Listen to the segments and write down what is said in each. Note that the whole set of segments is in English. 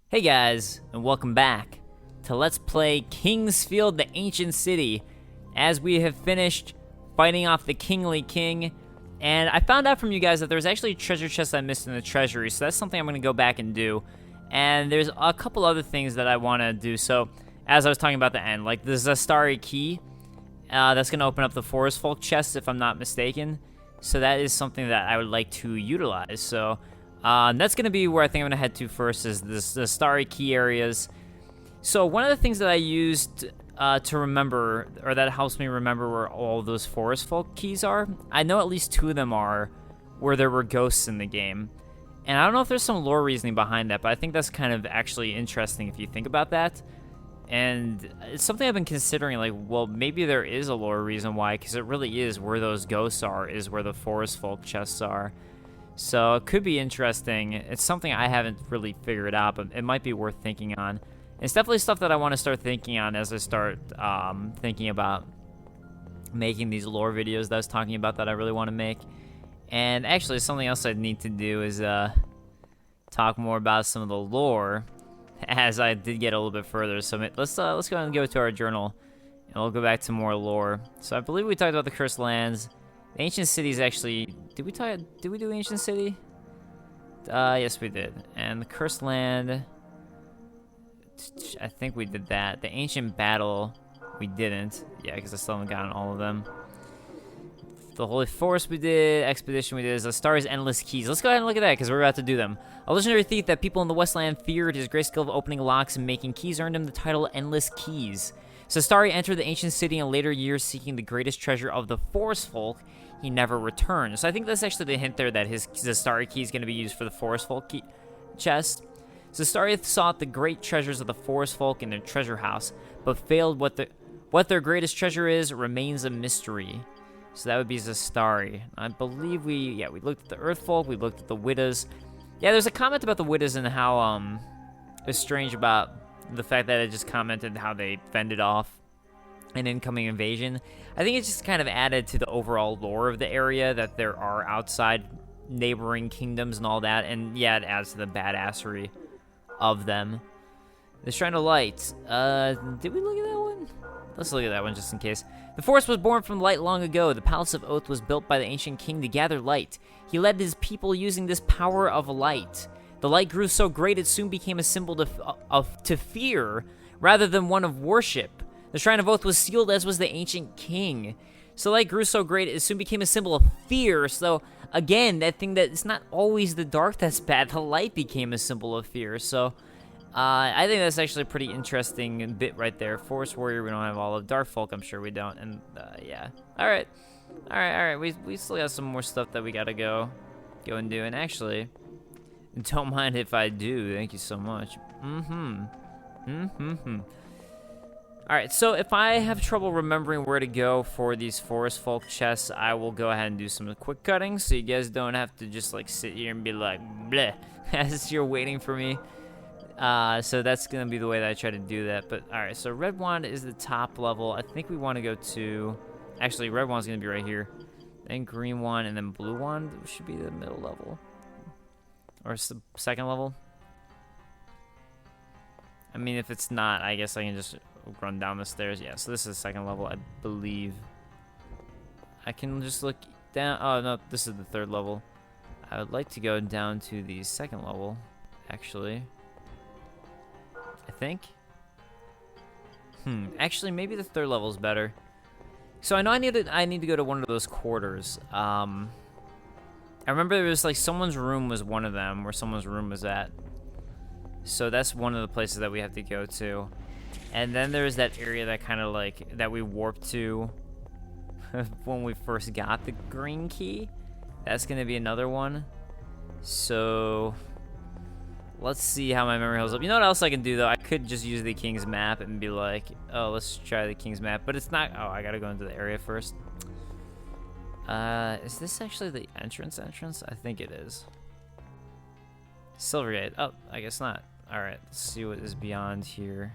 Hey guys, and welcome back to Let's Play Kingsfield, the Ancient City, as we have finished fighting off the Kingly King. And I found out from you guys that there was actually a treasure chest I missed in the treasury, so that's something I'm going to go back and do. And there's a couple other things that I want to do. So, as I was talking about the end, like the Zastari key, that's going to open up the Forest Folk chest, if I'm not mistaken. So that is something that I would like to utilize. So that's going to be where I think I'm going to head to first, is the starry key areas. So one of the things that I used to remember, or that helps me remember where all those Forest Folk keys are, I know at least 2 of them are where there were ghosts in the game. And I don't know if there's some lore reasoning behind that, but I think that's kind of actually interesting if you think about that. And it's something I've been considering, like, well, maybe there is a lore reason why, because it really is where those ghosts are, is where the Forest Folk chests are. So it could be interesting. It's something I haven't really figured out, but it might be worth thinking on. It's definitely stuff that I want to start thinking on as I start thinking about making these lore videos that I was talking about that I really want to make. And actually, something else I need to do is talk more about some of the lore, as I did get a little bit further. So let's go ahead and go to our journal, and we'll go back to more lore. So I believe we talked about the Cursed Lands. The Ancient City is actually... Did we do Ancient City? Yes, we did. And the Cursed Land... I think we did that. The Ancient Battle, we didn't. Yeah, because I still haven't gotten all of them. The Holy Forest we did. Expedition we did. The Star's Endless Keys. Let's go ahead and look at that, because we're about to do them. A legendary thief that people in the Westland feared. His great skill of opening locks and making keys earned him the title Endless Keys. Sastari entered the ancient city in later years seeking the greatest treasure of the Forest Folk. He never returned. So I think that's actually the hint there that his Zastari key is going to be used for the Forest Folk key chest. Zastari sought the great treasures of the Forest Folk in their treasure house, but failed. What their greatest treasure is remains a mystery. So that would be Zastari. I believe we looked at the Earth Folk, we looked at the Widows. Yeah, there's a comment about the Widows and how it's strange about the fact that it just commented how they fended off an incoming invasion. I think it's just kind of added to the overall lore of the area that there are outside neighboring kingdoms and all that, and yeah, it adds to the badassery of them. The Shrine of Light. Did we look at that one? Let's look at that one just in case. The forest was born from light long ago. The Palace of Oath was built by the ancient king to gather light. He led his people using this power of light. The light grew so great it soon became a symbol to fear rather than one of worship. The Shrine of Oath was sealed, as was the ancient king. So light grew so great it soon became a symbol of fear. So again, that thing that it's not always the dark that's bad. The light became a symbol of fear. So I think that's actually a pretty interesting bit right there. Forest Warrior, we don't have all of. Dark Folk, I'm sure we don't. And yeah. All right. We still got some more stuff that we gotta go and do. And actually, don't mind if I do. Thank you so much. Alright, so if I have trouble remembering where to go for these Forest Folk chests, I will go ahead and do some quick cutting, so you guys don't have to just like sit here and be like, bleh, as you're waiting for me. So that's gonna be the way that I try to do that. But alright, so Red Wand is the top level. I think we want to go to... Actually, Red Wand's gonna be right here. Then Green Wand, and then Blue Wand should be the middle level. Or second level. I mean, if it's not, I guess I can just run down the stairs. Yeah, so this is second level, I believe. I can just look down. Oh, no, this is the third level. I would like to go down to the second level, actually. I think. Actually, maybe the third level is better. So I know I need to go to one of those quarters. I remember there was like someone's room was one of them, where someone's room was at. So that's one of the places that we have to go to. And then there's that area that kind of like, that we warped to when we first got the green key. That's going to be another one. So let's see how my memory holds up. You know what else I can do though? I could just use the King's map and be like, oh, let's try the King's map. But it's not, oh, I got to go into the area first. Is this actually the entrance? I think it is. Silvergate. Oh, I guess not. Alright, let's see what is beyond here.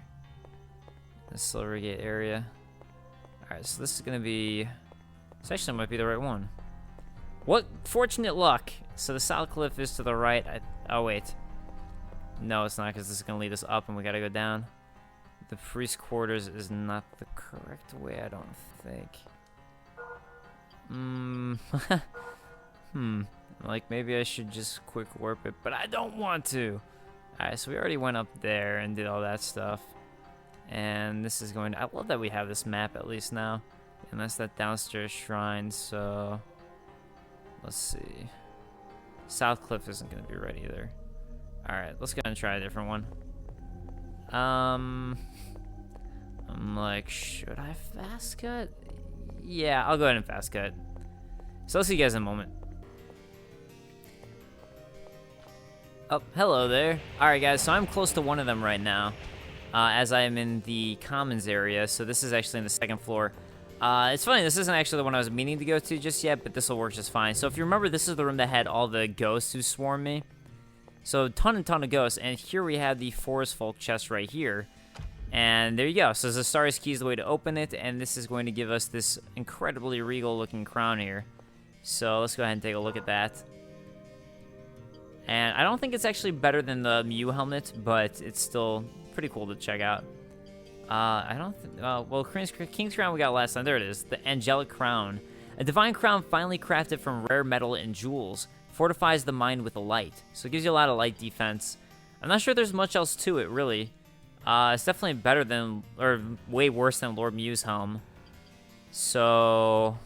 The Silvergate area. Alright, so this is gonna be... This actually might be the right one. What fortunate luck! So the South Cliff is to the right. Oh, wait. No, it's not, because this is going to lead us up and we got to go down. The priest quarters is not the correct way, I don't think. Like, maybe I should just quick warp it, but I don't want to. Alright, so we already went up there and did all that stuff. And this is going to... I love that we have this map at least now. And that's that downstairs shrine, so... Let's see. South Cliff isn't going to be right either. Alright, let's go ahead and try a different one. I'm like, should I fast cut? Yeah, I'll go ahead and fast cut. So I'll see you guys in a moment. Oh, hello there. Alright guys, so I'm close to one of them right now. As I am in the commons area, so this is actually in the second floor. It's funny, this isn't actually the one I was meaning to go to just yet, but this will work just fine. So if you remember, this is the room that had all the ghosts who swarmed me. So ton of ghosts, and here we have the Forest Folk chest right here. And there you go. So Zastari's key is the way to open it, and this is going to give us this incredibly regal looking crown here. So let's go ahead and take a look at that. And I don't think it's actually better than the Mew helmet, but it's still pretty cool to check out. I don't think, well, King's Crown we got last time. There it is, the Angelic Crown. A divine crown finely crafted from rare metal and jewels. Fortifies the mind with a light. So it gives you a lot of light defense. I'm not sure there's much else to it, really. It's definitely better than, or way worse than Lord Mew's helm. So,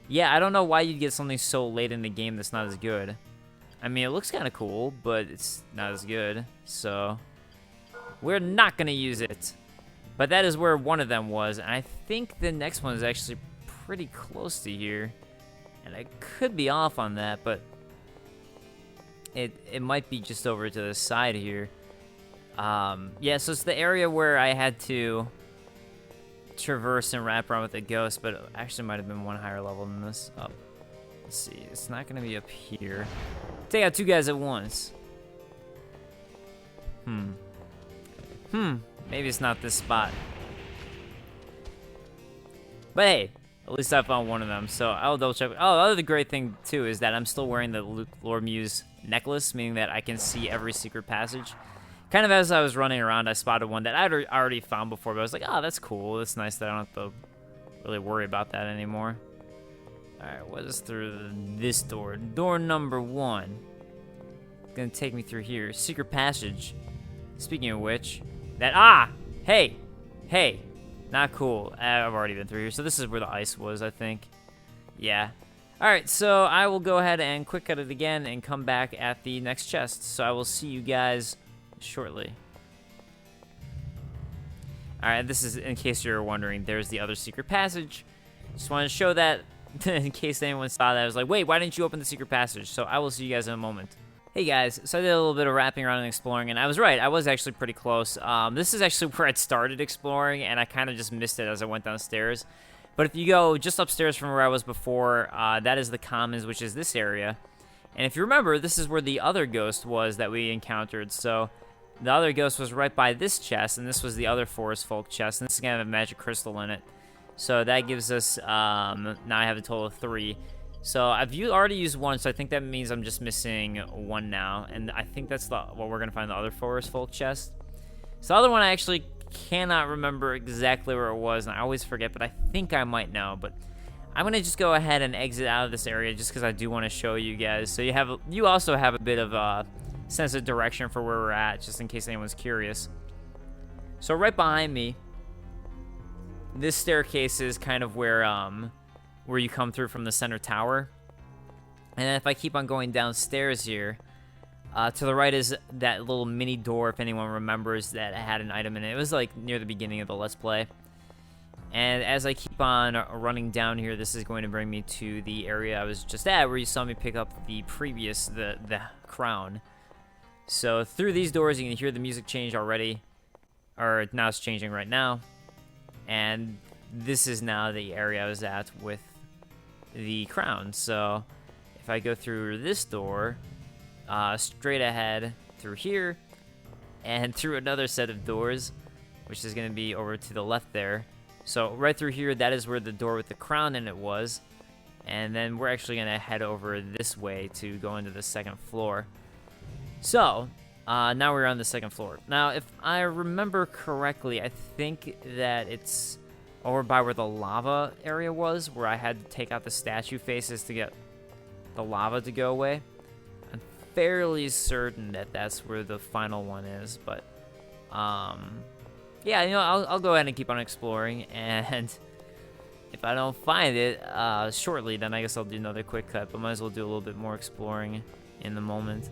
yeah, I don't know why you'd get something so late in the game that's not as good. I mean, it looks kind of cool, but it's not as good. So, we're not going to use it. But that is where one of them was. And I think the next one is actually pretty close to here. And I could be off on that, but it might be just over to the side here. Yeah, so it's the area where I had to traverse and wrap around with the ghost, but it actually might have been one higher level than this. Oh, let's see. It's not going to be up here. Take out two guys at once. Maybe it's not this spot. But hey, at least I found one of them, so I'll double check. Oh, the other great thing, too, is that I'm still wearing the Lord Mew's necklace, meaning that I can see every secret passage. Kind of as I was running around, I spotted one that I'd already found before, but I was like, oh, that's cool. It's nice that I don't have to really worry about that anymore. Alright, what is through this door? Door number 1. It's gonna take me through here. Secret passage. Speaking of which, hey! Not cool. I've already been through here. So this is where the ice was, I think. Yeah. Alright, so I will go ahead and quick cut it again and come back at the next chest. So I will see you guys shortly. Alright, this is, in case you're wondering, there's the other secret passage. Just wanted to show that in case anyone saw that. I was like, wait, why didn't you open the secret passage? So I will see you guys in a moment. Hey guys, so I did a little bit of wrapping around and exploring, and I was right, I was actually pretty close. This is actually where I'd started exploring, and I kind of just missed it as I went downstairs. But if you go just upstairs from where I was before, that is the Commons, which is this area. And if you remember, this is where the other ghost was that we encountered. So the other ghost was right by this chest, and this was the other Forest Folk chest, and this is going to have a magic crystal in it. So that gives us, now I have a total of 3. So I've already used 1, so I think that means I'm just missing 1 now. And I think that's what we're going to find the other Forest Folk chest. So the other one I actually cannot remember exactly where it was, and I always forget, but I think I might know. But I'm going to just go ahead and exit out of this area just because I do want to show you guys. So you also have a bit of a sense of direction for where we're at, just in case anyone's curious. So right behind me, this staircase is kind of where you come through from the center tower. And then if I keep on going downstairs here, to the right is that little mini door, if anyone remembers, that had an item in it. It was like near the beginning of the Let's Play. And as I keep on running down here, this is going to bring me to the area I was just at, where you saw me pick up the crown. So through these doors, you can hear the music change already. Or now it's changing right now. And this is now the area I was at with the crown. So if I go through this door, straight ahead through here, and through another set of doors, which is going to be over to the left there. So right through here, that is where the door with the crown in it was. And then we're actually going to head over this way to go into the second floor. So Now we're on the second floor. Now, if I remember correctly, I think that it's over by where the lava area was, where I had to take out the statue faces to get the lava to go away. I'm fairly certain that that's where the final one is, but, yeah, you know, I'll go ahead and keep on exploring, and if I don't find it shortly, then I guess I'll do another quick cut, but might as well do a little bit more exploring in the moment.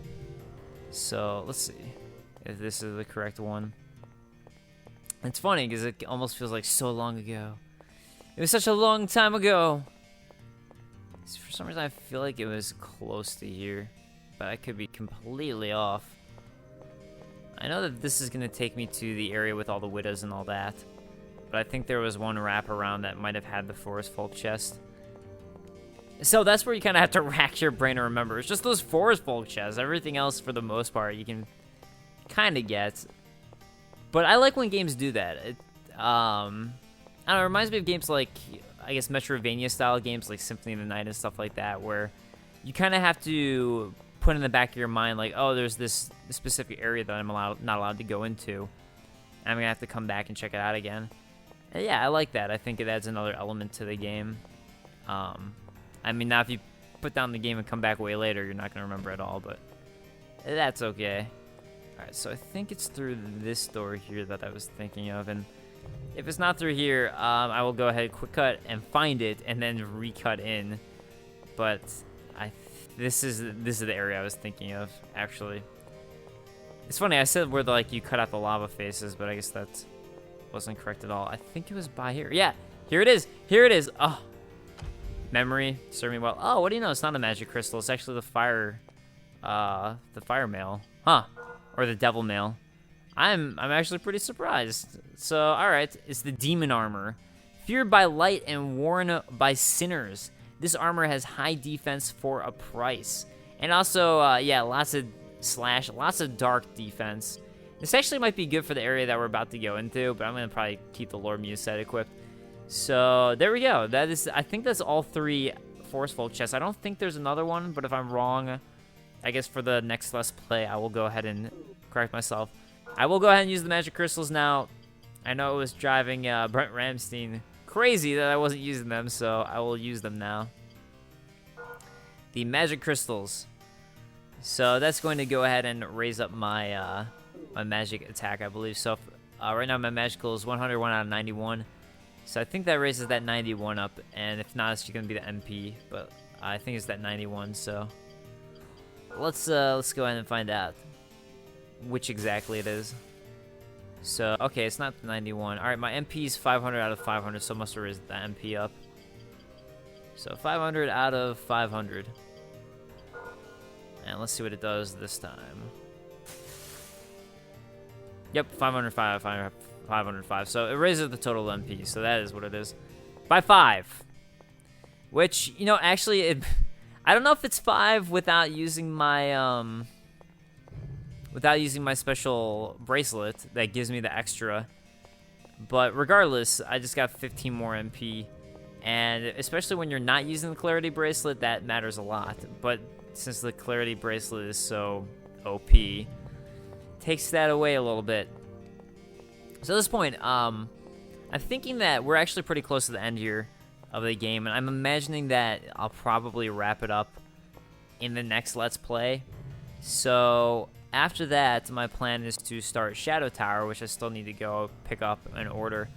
So, let's see if this is the correct one. It's funny, because it almost feels like so long ago. It was such a long time ago! For some reason, I feel like it was close to here, but I could be completely off. I know that this is going to take me to the area with all the widows and all that, but I think there was one wraparound that might have had the Forest Folk chest. So that's where you kind of have to rack your brain to remember. It's just those Forest Folk chests. Everything else, for the most part, you can kind of get. But I like when games do that. I don't know, it reminds me of games like, I guess, Metroidvania-style games like Symphony of the Night and stuff like that, where you kind of have to put in the back of your mind, like, oh, there's this specific area that I'm not allowed to go into. And I'm going to have to come back and check it out again. And yeah, I like that. I think it adds another element to the game. I mean, now if you put down the game and come back way later, you're not going to remember it all, but that's okay. Alright, so I think it's through this door here that I was thinking of, and if it's not through here, I will go ahead, quick cut, and find it, and then recut in. But this is the area I was thinking of, actually. It's funny, I said where you cut out the lava faces, but I guess that wasn't correct at all. I think it was by here. Yeah, here it is. Here it is. Oh, memory served me well. Oh, what do you know? It's not a magic crystal. It's actually the fire mail, huh? Or the devil mail. I'm actually pretty surprised. So, all right, it's the demon armor, feared by light and worn by sinners. This armor has high defense for a price, and also, yeah, lots of dark defense. This actually might be good for the area that we're about to go into, but I'm gonna probably keep the Lord Muse set equipped. So there we go. I think that's all 3 Forest Folk chests. I don't think there's another one, but if I'm wrong, I guess for the next Let's Play, I will go ahead and correct myself. I will go ahead and use the magic crystals now. I know it was driving Brent Ramstein crazy that I wasn't using them, so I will use them now. The magic crystals. So that's going to go ahead and raise up my my magic attack, I believe. So right now my magical is 101 out of 91. So I think that raises that 91 up, and if not, it's just gonna be the MP. But I think it's that 91. So let's go ahead and find out which exactly it is. So okay, it's not 91. All right, my MP is 500 out of 500, so must have raised the MP up. So 500 out of 500. And let's see what it does this time. Yep, 505 out of 505. So it raises the total MP, so that is what it is. By 5. Which, you know, actually, I don't know if it's 5 without using my, special bracelet that gives me the extra. But regardless, I just got 15 more MP. And especially when you're not using the Clarity Bracelet, that matters a lot. But since the Clarity Bracelet is so OP, takes that away a little bit. So at this point, I'm thinking that we're actually pretty close to the end here of the game, and I'm imagining that I'll probably wrap it up in the next Let's Play. So after that, my plan is to start Shadow Tower, which I still need to go pick up and order.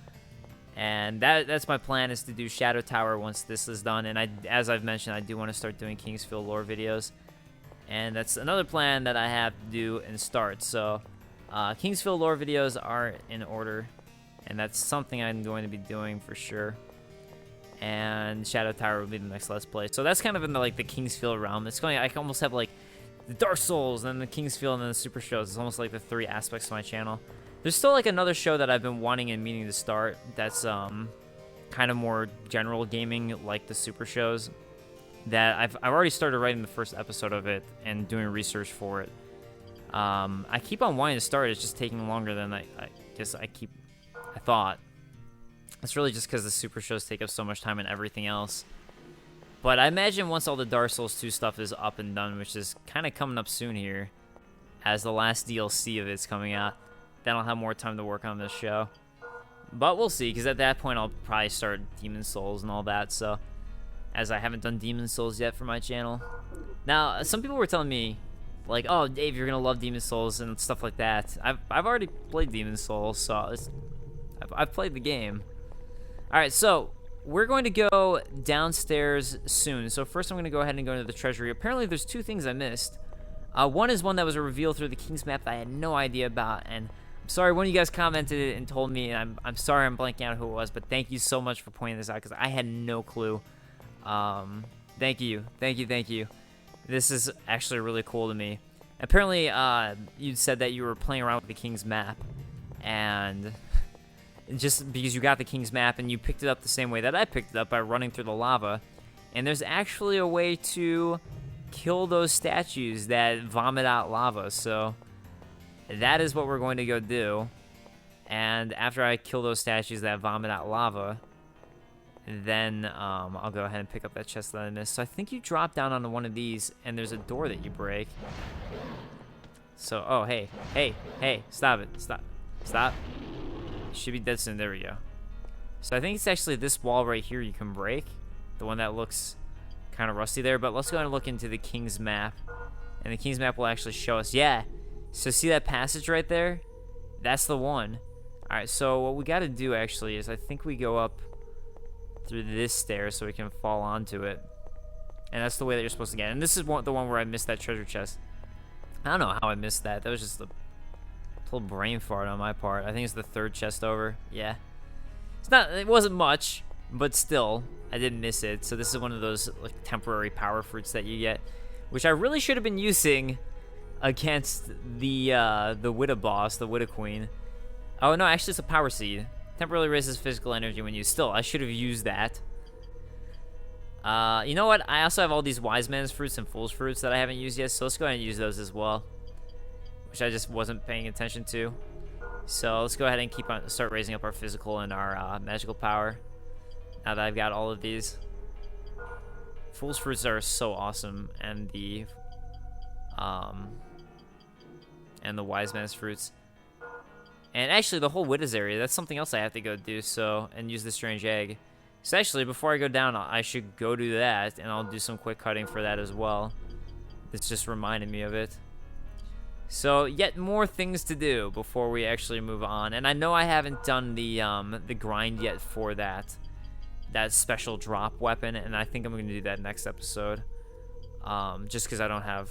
And that's my plan, is to do Shadow Tower once this is done. And as I've mentioned, I do want to start doing Kingsfield lore videos. And that's another plan that I have to do and start. So Kingsfield lore videos are in order, and that's something I'm going to be doing for sure. And Shadow Tower will be the next Let's Play. So that's kind of in the Kingsfield realm. It's going, I can almost have like the Dark Souls, and then the Kingsfield, and then the Super Shows. It's almost like the 3 aspects of my channel. There's still like another show that I've been wanting and meaning to start that's kind of more general gaming, like the Super Shows, that I've already started writing the first episode of it and doing research for it. I keep on wanting to start. It's just taking longer than I thought. It's really just because the Super Shows take up so much time and everything else. But I imagine once all the Dark Souls 2 stuff is up and done, which is kind of coming up soon here, as the last DLC of it's coming out. Then I'll have more time to work on this show. But we'll see, because at that point I'll probably start Demon Souls and all that, so... As I haven't done Demon Souls yet for my channel. Now, some people were telling me, like, oh, Dave, you're gonna love Demon Souls and stuff like that. I've already played Demon Souls, so I've played the game. Alright, so... We're going to go downstairs soon. So first I'm going to go ahead and go into the treasury. Apparently there's two things I missed. One is one that was a reveal through the King's Map that I had no idea about. And I'm sorry, one of you guys commented it and told me. And I'm sorry I'm blanking out who it was. But thank you so much for pointing this out because I had no clue. Thank you. Thank you. Thank you. This is actually really cool to me. Apparently you said that you were playing around with the King's Map. And... just because you got the King's Map and you picked it up the same way that I picked it up by running through the lava. And there's actually a way to kill those statues that vomit out lava. So that is what we're going to go do. And after I kill those statues that vomit out lava, then I'll go ahead and pick up that chest that I missed. So I think you drop down onto one of these and there's a door that you break. So, oh, hey, stop it, stop. Should be dead soon. There we go. So I think it's actually this wall right here you can break. The one that looks kind of rusty there. But let's go ahead and look into the King's Map. And the King's Map will actually show us. Yeah. So see that passage right there? That's the one. Alright, so what we got to do actually is I think we go up through this stair so we can fall onto it. And that's the way that you're supposed to get it. And this is the one where I missed that treasure chest. I don't know how I missed that. That was just the... little brain fart on my part. I think it's the third chest over. Yeah. It wasn't much, but still, I didn't miss it. So this is one of those like temporary power fruits that you get, which I really should have been using against the Widow boss, the Widow Queen. Oh no, actually it's a power seed. Temporarily raises physical energy when used. Still, I should have used that. You know what? I also have all these wise man's fruits and fool's fruits that I haven't used yet, so let's go ahead and use those as well. Which I just wasn't paying attention to. So let's go ahead and start raising up our physical and our magical power. Now that I've got all of these. Fool's fruits are so awesome, and the wise man's fruits. And actually the whole Widow's area, that's something else I have to go do, so, and use the strange egg. So actually before I go down, I should go do that, and I'll do some quick cutting for that as well. It's just reminded me of it. So, yet more things to do before we actually move on. And I know I haven't done the grind yet for that special drop weapon, and I think I'm going to do that next episode. Just because I don't have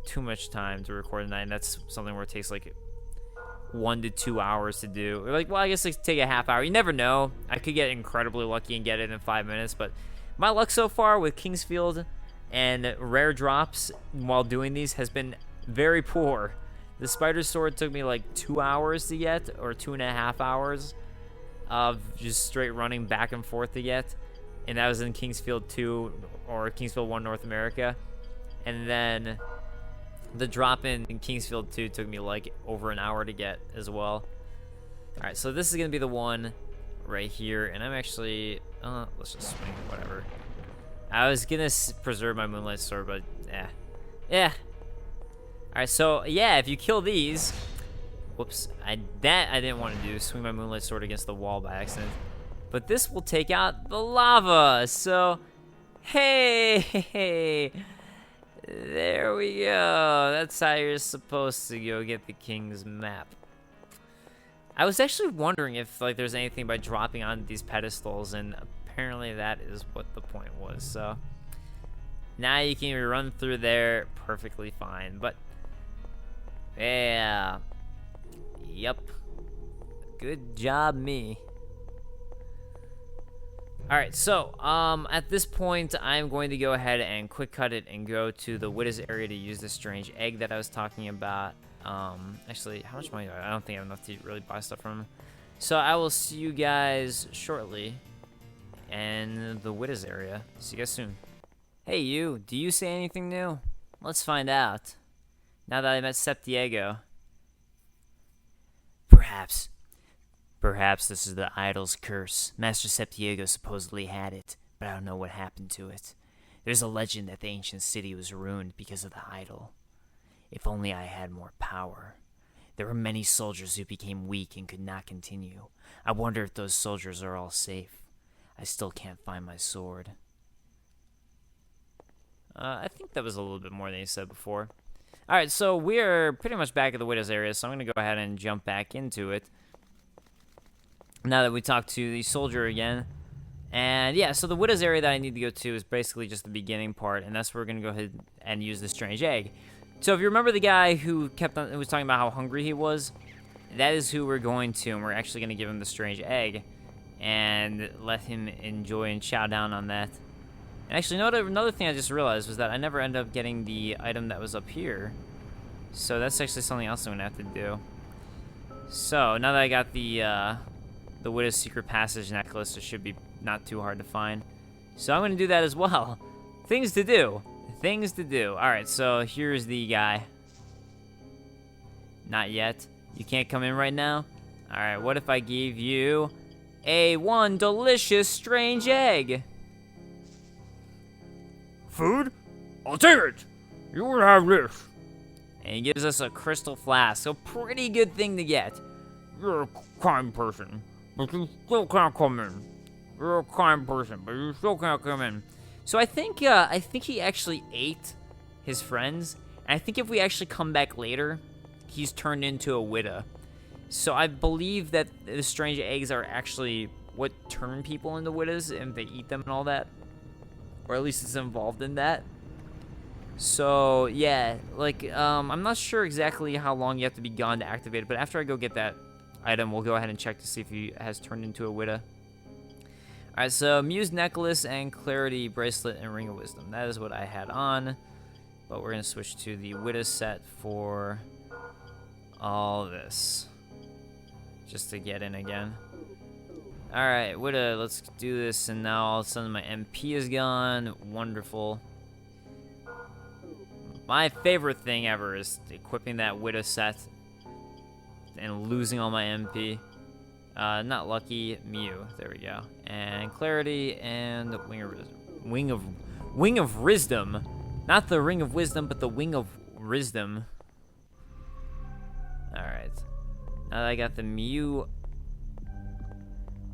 too much time to record tonight, and that's something where it takes like 1 to 2 hours to do. Like, well, I guess it take a half hour. You never know. I could get incredibly lucky and get it in 5 minutes, but my luck so far with Kingsfield and rare drops while doing these has been very poor. The spider sword took me like 2 hours to get, or 2.5 hours of just straight running back and forth to get, and that was in Kingsfield 2 or Kingsfield 1 North America. And then the drop in Kingsfield 2 took me like over an hour to get as well. Alright, so this is gonna be the one right here, and I'm actually let's just swing whatever. I was gonna preserve my Moonlight Sword, but yeah. Alright, so yeah, if you kill these, whoops, I didn't want to do, swing my Moonlight Sword against the wall by accident. But this will take out the lava, so hey, there we go. That's how you're supposed to go get the King's Map. I was actually wondering if like there's anything by dropping on these pedestals, and apparently that is what the point was. So now you can run through there perfectly fine, but yeah, yep, good job me. Alright, so at this point I'm going to go ahead and quick cut it and go to the Widow's area to use the strange egg that I was talking about. Actually, how much money do I don't think I have enough to really buy stuff from him. So I will see you guys shortly in the Widow's area. See you guys soon. Hey you, do you say anything new? Let's find out. Now that I met Septiego. Perhaps this is the idol's curse. Master Septiego supposedly had it, but I don't know what happened to it. There's a legend that the ancient city was ruined because of the idol. If only I had more power. There were many soldiers who became weak and could not continue. I wonder if those soldiers are all safe. I still can't find my sword. I think that was a little bit more than he said before. Alright, so we're pretty much back at the Widow's area, so I'm going to go ahead and jump back into it. Now that we talked to the soldier again. And yeah, so the Widow's area that I need to go to is basically just the beginning part, and that's where we're going to go ahead and use the strange egg. So if you remember the guy who was talking about how hungry he was, that is who we're going to, and we're actually going to give him the strange egg and let him enjoy and chow down on that. And actually, another thing I just realized was that I never ended up getting the item that was up here. So that's actually something else I'm going to have to do. So now that I got the Widow's Secret Passage necklace, it should be not too hard to find. So I'm going to do that as well. Things to do. Things to do. Alright, so here's the guy. Not yet. You can't come in right now? Alright, what if I gave you one delicious strange egg? Food? I'll take it. You will have this. And he gives us a crystal flask. So pretty good thing to get. You're a kind person, but you still can't come in. You're a kind person, but you still can't come in. So I think he actually ate his friends. And I think if we actually come back later, he's turned into a widow. So I believe that the strange eggs are actually what turn people into widows, and they eat them and all that. Or at least it's involved in that. So yeah, like I'm not sure exactly how long you have to be gone to activate it, but after I go get that item, we'll go ahead and check to see if he has turned into a widow. Alright, so Muse Necklace and Clarity Bracelet and Ring of Wisdom. That is what I had on. But we're going to switch to the Widow set for all this. Just to get in again. Alright, Widow, let's do this. And now all of a sudden my MP is gone. Wonderful. My favorite thing ever is equipping that Widow set and losing all my MP. Not lucky, Mew. There we go. And Clarity and Wing of Wisdom. Not the Ring of Wisdom, but the Wing of Wisdom. Alright. Now that I got the Mew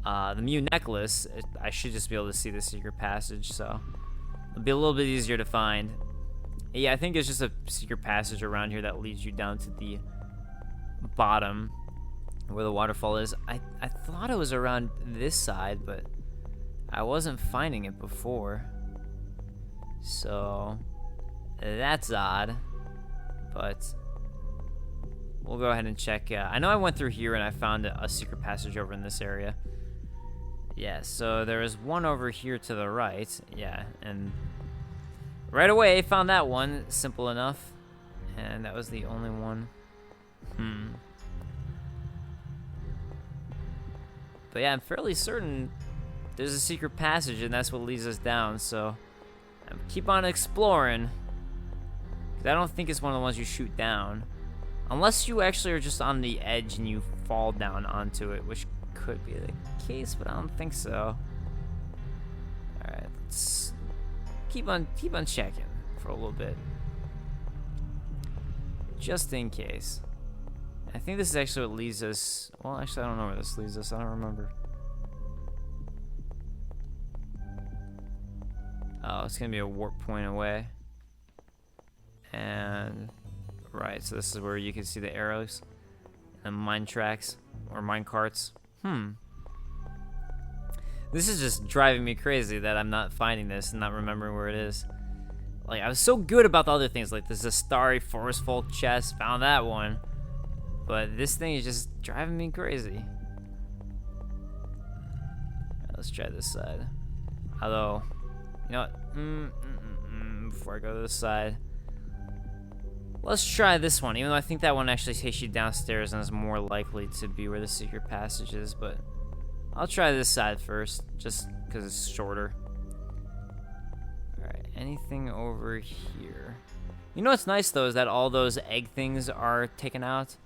necklace, I should just be able to see the secret passage, so it'll be a little bit easier to find. Yeah, I think it's just a secret passage around here that leads you down to the bottom where the waterfall is. I thought it was around this side, but I wasn't finding it before. So that's odd, but we'll go ahead and check. I know I went through here and I found a secret passage over in this area. Yeah, so there is one over here to the right. Yeah, and right away found that one. Simple enough. And that was the only one. But yeah, I'm fairly certain there's a secret passage and that's what leads us down, so keep on exploring. 'Cause I don't think it's one of the ones you shoot down. Unless you actually are just on the edge and you fall down onto it, which could be the case, but I don't think so. Alright, let's keep on checking for a little bit. Just in case. I think this is actually what leads us. Well, actually, I don't know where this leads us. I don't remember. Oh, it's gonna be a warp point away. And right, so this is where you can see the arrows and mine tracks or mine carts. This is just driving me crazy that I'm not finding this and not remembering where it is. Like, I was so good about the other things, like this is a starry forest folk chest, found that one. But this thing is just driving me crazy. Right, let's try this side. Although, you know what? Before I go to this side, let's try this one. Even though I think that one actually takes you downstairs and is more likely to be where the secret passage is. But I'll try this side first, just because it's shorter. Alright, anything over here? You know what's nice, though, is that all those egg things are taken out.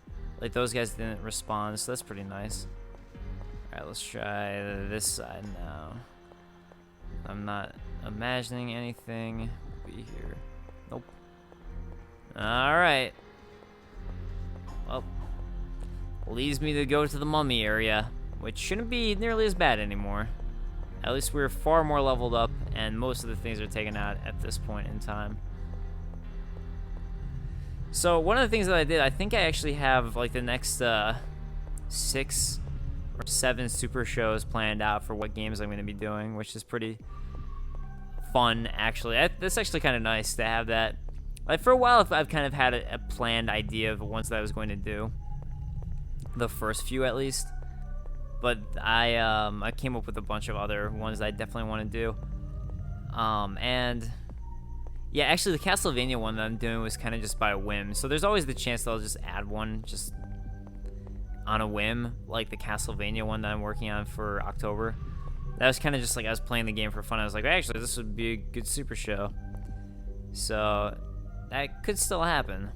Like, those guys didn't respond, so that's pretty nice. Alright, let's try this side now. I'm not imagining anything be here. Nope. Alright. Well, leaves me to go to the mummy area, which shouldn't be nearly as bad anymore. At least we're far more leveled up, and most of the things are taken out at this point in time. So one of the things that I did, I think I actually have like the next 6 or 7 super shows planned out for what games I'm going to be doing, which is pretty fun, actually. That's actually kind of nice to have that. Like, for a while, I've kind of had a planned idea of the ones that I was going to do. The first few, at least. But I came up with a bunch of other ones that I definitely want to do. And yeah, actually the Castlevania one that I'm doing was kind of just by a whim. So there's always the chance that I'll just add one just on a whim, like the Castlevania one that I'm working on for October. That was kind of just like I was playing the game for fun. I was like, actually, this would be a good super show. So that could still happen.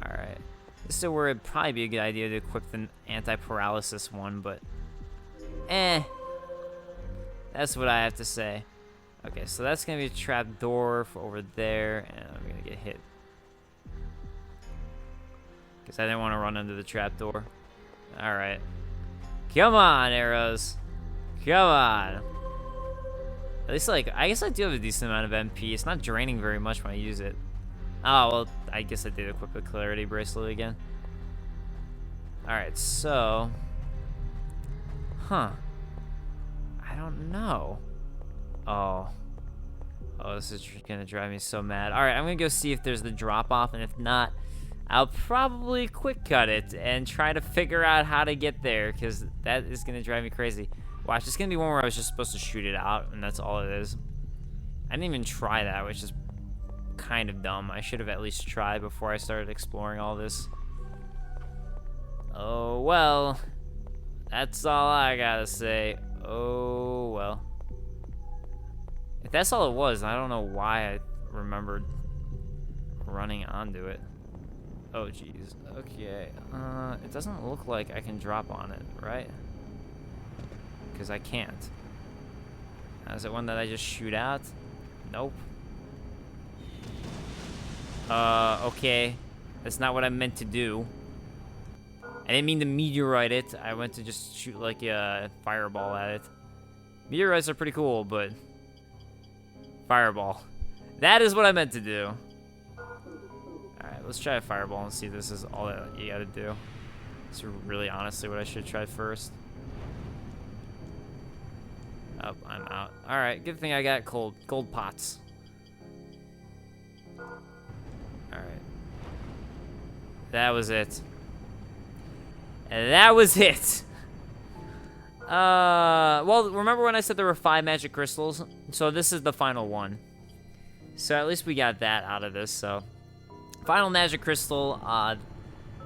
All right. This is where it'd probably be a good idea to equip the anti-paralysis one, but that's what I have to say. Okay, so that's gonna be a trap door for over there, and I'm gonna get hit because I didn't want to run under the trap door. All right, come on, arrows, come on. At least, like, I guess I do have a decent amount of MP. It's not draining very much when I use it. Oh, well, I guess I did equip a clarity bracelet again. Alright, so... I don't know. Oh, this is gonna drive me so mad. Alright, I'm gonna go see if there's the drop-off, and if not, I'll probably quick cut it and try to figure out how to get there, because that is gonna drive me crazy. Watch, it's gonna be one where I was just supposed to shoot it out, and that's all it is. I didn't even try that, which is kind of dumb. I should have at least tried before I started exploring all this. Oh well, that's all I gotta say. Oh well. If that's all it was, I don't know why I remembered running onto it. Oh jeez. Okay. It doesn't look like I can drop on it, right? Because I can't. Is it one that I just shoot out? Nope. Okay. That's not what I meant to do. I didn't mean to meteorite it. I went to just shoot like a fireball at it. Meteorites are pretty cool, but... Fireball. That is what I meant to do. Alright, let's try a fireball and see if this is all that you gotta do. It's really honestly what I should try first. Oh, I'm out. Alright, good thing I got gold pots. Alright. That was it. That was it! Well, remember when I said there were 5 magic crystals? So this is the final one. So at least we got that out of this, so. Final magic crystal,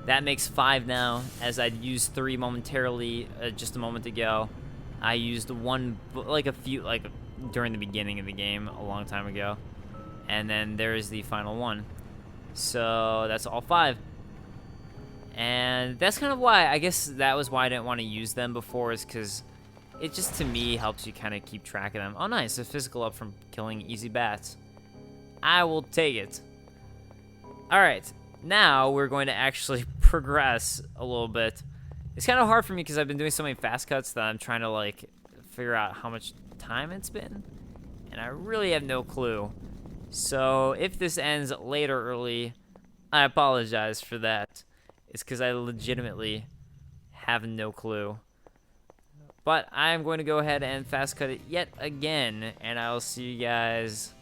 that makes 5 now, as I'd used 3 momentarily just a moment ago. I used 1, like during the beginning of the game, a long time ago. And then there is the final one. So that's all 5. And that's kind of why, I guess that was why I didn't want to use them before, is because it just, to me, helps you kind of keep track of them. Oh, nice, a physical up from killing easy bats. I will take it. Alright, now we're going to actually progress a little bit. It's kind of hard for me because I've been doing so many fast cuts that I'm trying to, like, figure out how much time it's been. And I really have no clue. So, if this ends late or early, I apologize for that. It's because I legitimately have no clue. But I'm going to go ahead and fast cut it yet again, and I'll see you guys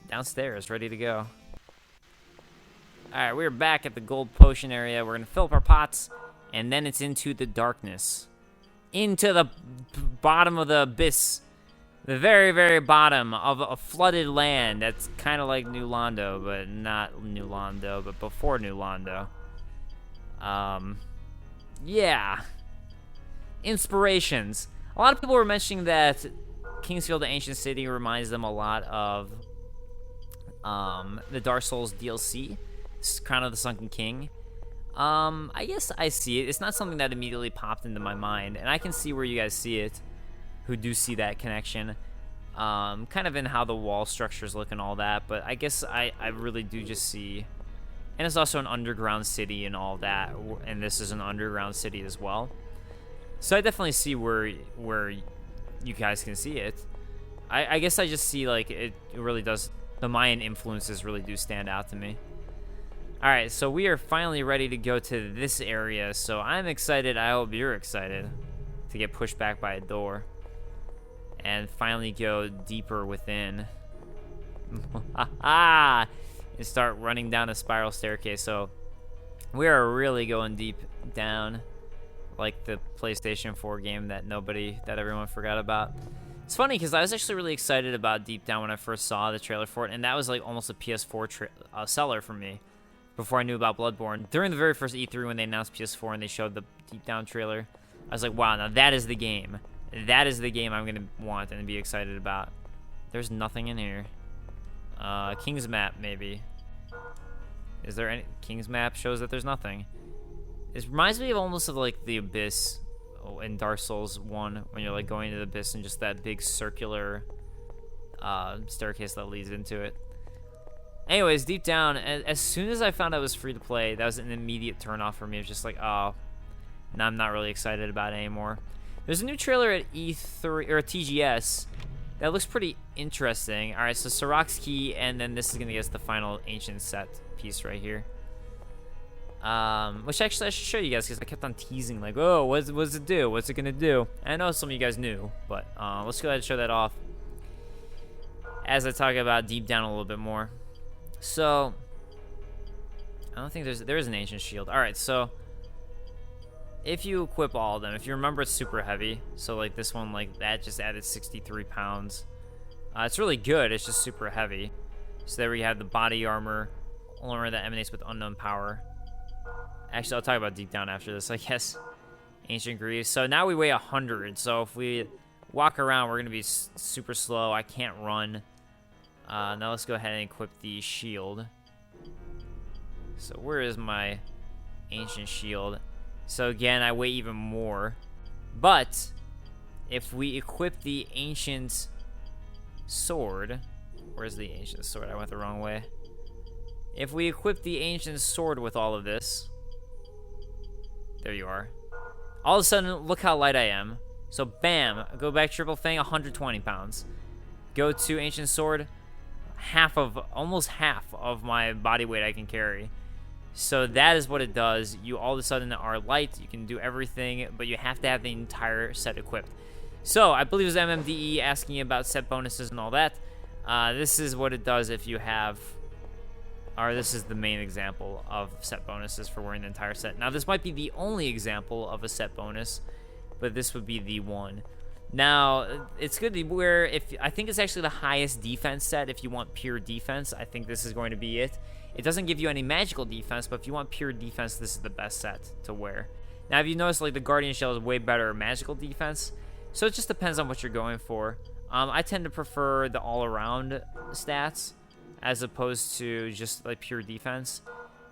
downstairs, ready to go. Alright, we're back at the gold potion area. We're going to fill up our pots, and then it's into the darkness. Into the bottom of the abyss. The very, very bottom of a flooded land that's kind of like New Londo, but not New Londo, but before New Londo. Yeah. Inspirations. A lot of people were mentioning that Kingsfield, the Ancient City, reminds them a lot of the Dark Souls DLC, Crown of the Sunken King. I guess I see it. It's not something that immediately popped into my mind, and I can see where you guys see it, who do see that connection. Kind of in how the wall structures look and all that, but I guess I really do just see And it's also an underground city and all that, and this is an underground city as well. So I definitely see where you guys can see it. I guess I just see, like, it really does, the Mayan influences really do stand out to me. Alright, so we are finally ready to go to this area, so I'm excited, I hope you're excited, to get pushed back by a door. And finally go deeper within. And start running down a spiral staircase, so we are really going deep down, like the PlayStation 4 game that everyone forgot about. It's funny because I was actually really excited about Deep Down when I first saw the trailer for it, and that was like almost a PS4 seller for me before I knew about Bloodborne. During the very first E3 when they announced PS4 and they showed the Deep Down trailer, I was like, wow, now that is the game. That is the game I'm going to want and be excited about. There's nothing in here. King's Map, maybe. Is there any? King's Map shows that there's nothing. It reminds me of almost of like the Abyss in Dark Souls 1 when you're like going to the Abyss and just that big circular staircase that leads into it. Anyways, Deep Down, as soon as I found out it was free to play, that was an immediate turnoff for me. It was just like, oh, now I'm not really excited about it anymore. There's a new trailer at E3 or TGS that looks pretty interesting. All right, so Sirach's Key, and then this is gonna get us the final ancient set piece right here. Which actually I should show you guys because I kept on teasing like, oh, what does it do? What's it gonna do? And I know some of you guys knew, but let's go ahead and show that off as I talk about Deep Down a little bit more. So I don't think there is an ancient shield. All right, so if you equip all of them, if you remember, it's super heavy. So like this one, like that just added 63 pounds. It's really good. It's just super heavy. So there we have the body armor that emanates with unknown power. Actually, I'll talk about Deep Down after this, I guess. Ancient Greaves. So now we weigh 100. So if we walk around, we're going to be super slow. I can't run. Now let's go ahead and equip the shield. So where is my ancient shield? So again, I weigh even more. But if we equip the ancient sword... Where's the ancient sword? I went the wrong way. If we equip the ancient sword with all of this... There you are. All of a sudden, look how light I am. So bam, go back triple thing, 120 pounds. Go to ancient sword, almost half of my body weight I can carry. So that is what it does. You all of a sudden are light, you can do everything, but you have to have the entire set equipped. So I believe it was MMDE asking about set bonuses and all that. This is what it does if you have, or this is the main example of set bonuses for wearing the entire set. Now this might be the only example of a set bonus, but this would be the one. Now, it's good to wear, I think it's actually the highest defense set. If you want pure defense, I think this is going to be it. It doesn't give you any magical defense, but if you want pure defense, this is the best set to wear. Now, if you notice, like, the Guardian Shell is way better magical defense, so it just depends on what you're going for. I tend to prefer the all-around stats as opposed to just, like, pure defense,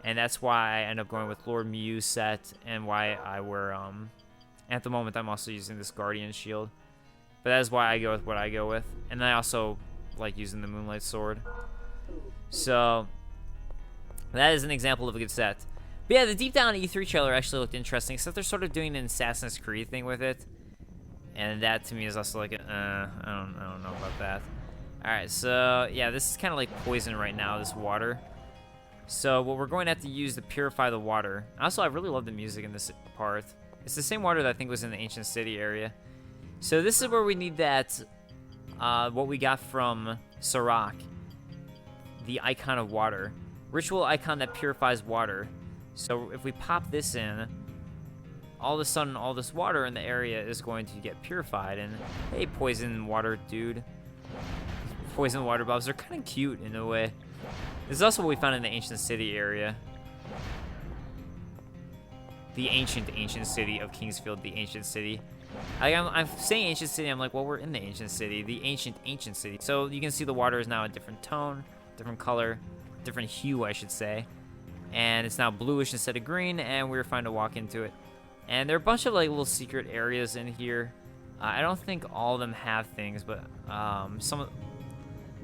and that's why I end up going with Lord Mew's set and why I wear, at the moment, I'm also using this Guardian Shield. But that is why I go with what I go with. And I also like using the Moonlight Sword. So, that is an example of a good set. But yeah, the Deep Down E3 trailer actually looked interesting, except they're sort of doing an Assassin's Creed thing with it. And that, to me, is also like, I don't know about that. Alright, so, yeah, this is kind of like poison right now, this water. So, what we're going to have to use to purify the water. Also, I really love the music in this part. It's the same water that I think was in the Ancient City area. So this is where we need that, what we got from Sirach, the icon of water. Ritual icon that purifies water. So if we pop this in, all of a sudden all this water in the area is going to get purified. And hey, poison water dude. Poison water blobs are kind of cute in a way. This is also what we found in the Ancient City area. The ancient city of Kingsfield, the ancient city. I'm saying ancient city, I'm like, well, we're in the ancient city, the ancient city. So you can see the water is now a different tone, different color, different hue, I should say. And it's now bluish instead of green, and we were fine to walk into it. And there are a bunch of like little secret areas in here. I don't think all of them have things, but a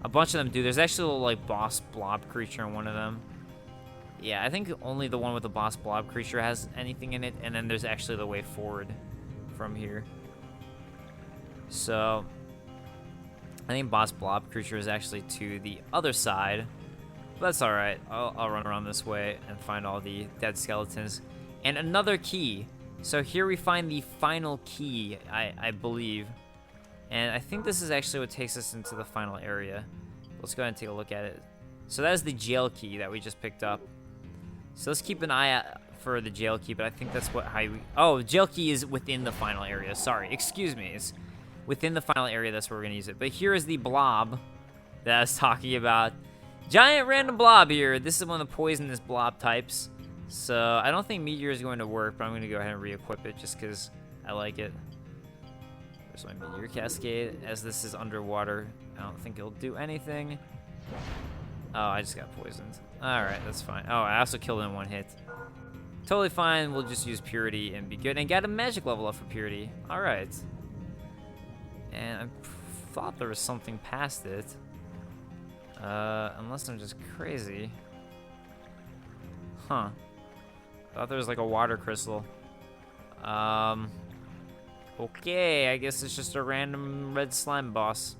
bunch of them do. There's actually a little like boss blob creature in one of them. Yeah, I think only the one with the boss blob creature has anything in it, and then there's actually the way forward from here. So, I think boss blob creature is actually to the other side. But that's alright. I'll run around this way and find all the dead skeletons. And another key. So here we find the final key, I believe. And I think this is actually what takes us into the final area. Let's go ahead and take a look at it. So that is the jail key that we just picked up. So let's keep an eye out for the jail key, but I think that's how we... Oh, jail key is within the final area. Sorry, excuse me. It's within the final area, that's where we're going to use it. But here is the blob that I was talking about. Giant random blob here. This is one of the poisonous blob types. So I don't think Meteor is going to work, but I'm going to go ahead and re-equip it just because I like it. There's my Meteor Cascade. As this is underwater, I don't think it'll do anything. Oh, I just got poisoned. Alright, that's fine. Oh, I also killed it in one hit. Totally fine. We'll just use Purity and be good. And got a magic level up for Purity. Alright. And I thought there was something past it. Unless I'm just crazy. Huh. Thought there was like a water crystal. Okay, I guess it's just a random red slime boss.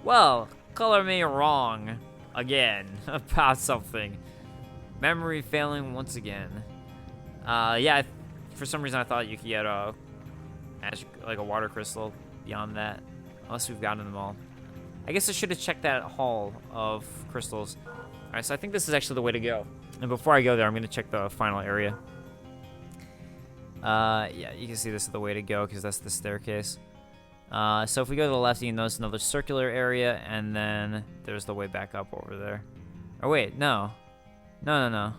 Well, color me wrong. Again, about something. Memory failing once again. Yeah, for some reason I thought you could get a magic, like a water crystal beyond that. Unless we've gotten them all. I guess I should have checked that hall of crystals. Alright, so I think this is actually the way to go. And before I go there, I'm going to check the final area. Yeah, you can see this is the way to go because that's the staircase. So if we go to the left, you can notice another circular area, and then there's the way back up over there. Oh, wait, no. No.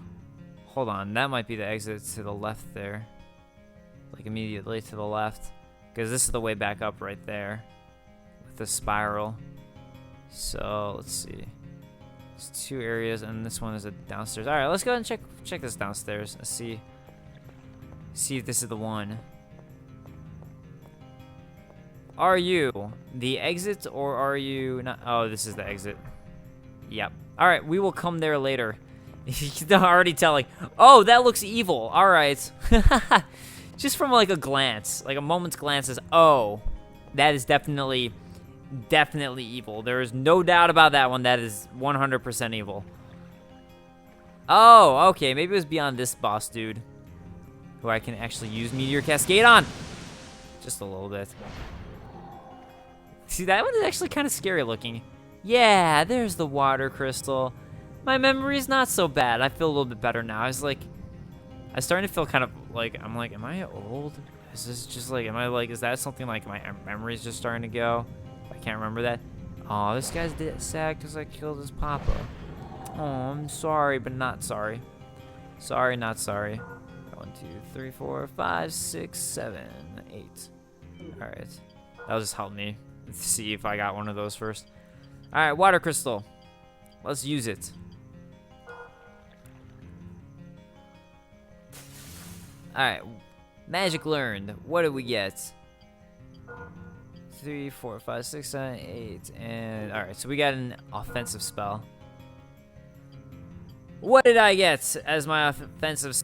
Hold on, that might be the exit to the left there. Like, immediately to the left. Because this is the way back up right there. With the spiral. So, let's see. There's two areas, and this one is a downstairs. Alright, let's go ahead and check this downstairs. Let's see if this is the one. Are you the exit, or are you not? Oh, this is the exit. Yep. Alright, we will come there later. You can already tell, like, oh, that looks evil. Alright. Just from, like, a glance. Like, a moment's glance is, oh, that is definitely evil. There is no doubt about that one. That is 100% evil. Oh, okay. Maybe it was beyond this boss dude, who I can actually use Meteor Cascade on. Just a little bit. See, that one is actually kind of scary looking. Yeah, there's the water crystal. My memory's not so bad. I feel a little bit better now. I was starting to feel kind of like, I'm like, am I old? Is this just like, am I like, is that something like my memory's just starting to go? I can't remember that. Oh, this guy's sad because I killed his papa. Oh, I'm sorry, but not sorry. Sorry, not sorry. 1, 2, 3, 4, 5, 6, 7, 8. All right, that'll just help me see if I got one of those first. All right, water crystal. Let's use it. All right, magic learned. What did we get? 3, 4, 5, 6, 7, 8, and all right. So we got an offensive spell. What did I get as my offensive?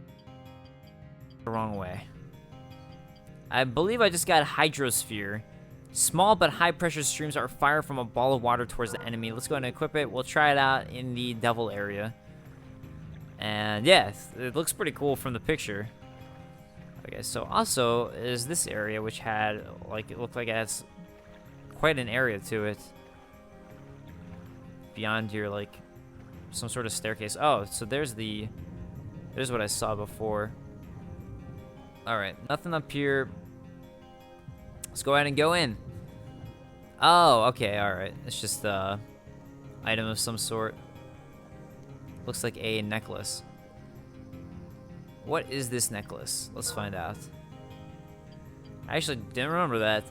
The wrong way. I believe I just got Hydrosphere. Small but high pressure streams are fired from a ball of water towards the enemy. Let's go ahead and equip it. We'll try it out in the devil area. And yeah, it looks pretty cool from the picture. Okay, so also is this area which had, like, it looked like it has quite an area to it. Beyond your, like, some sort of staircase. Oh, so there's what I saw before. Alright, nothing up here. Let's go ahead and go in. Oh, okay, alright. It's just a item of some sort. Looks like a necklace. What is this necklace? Let's find out. I actually didn't remember that.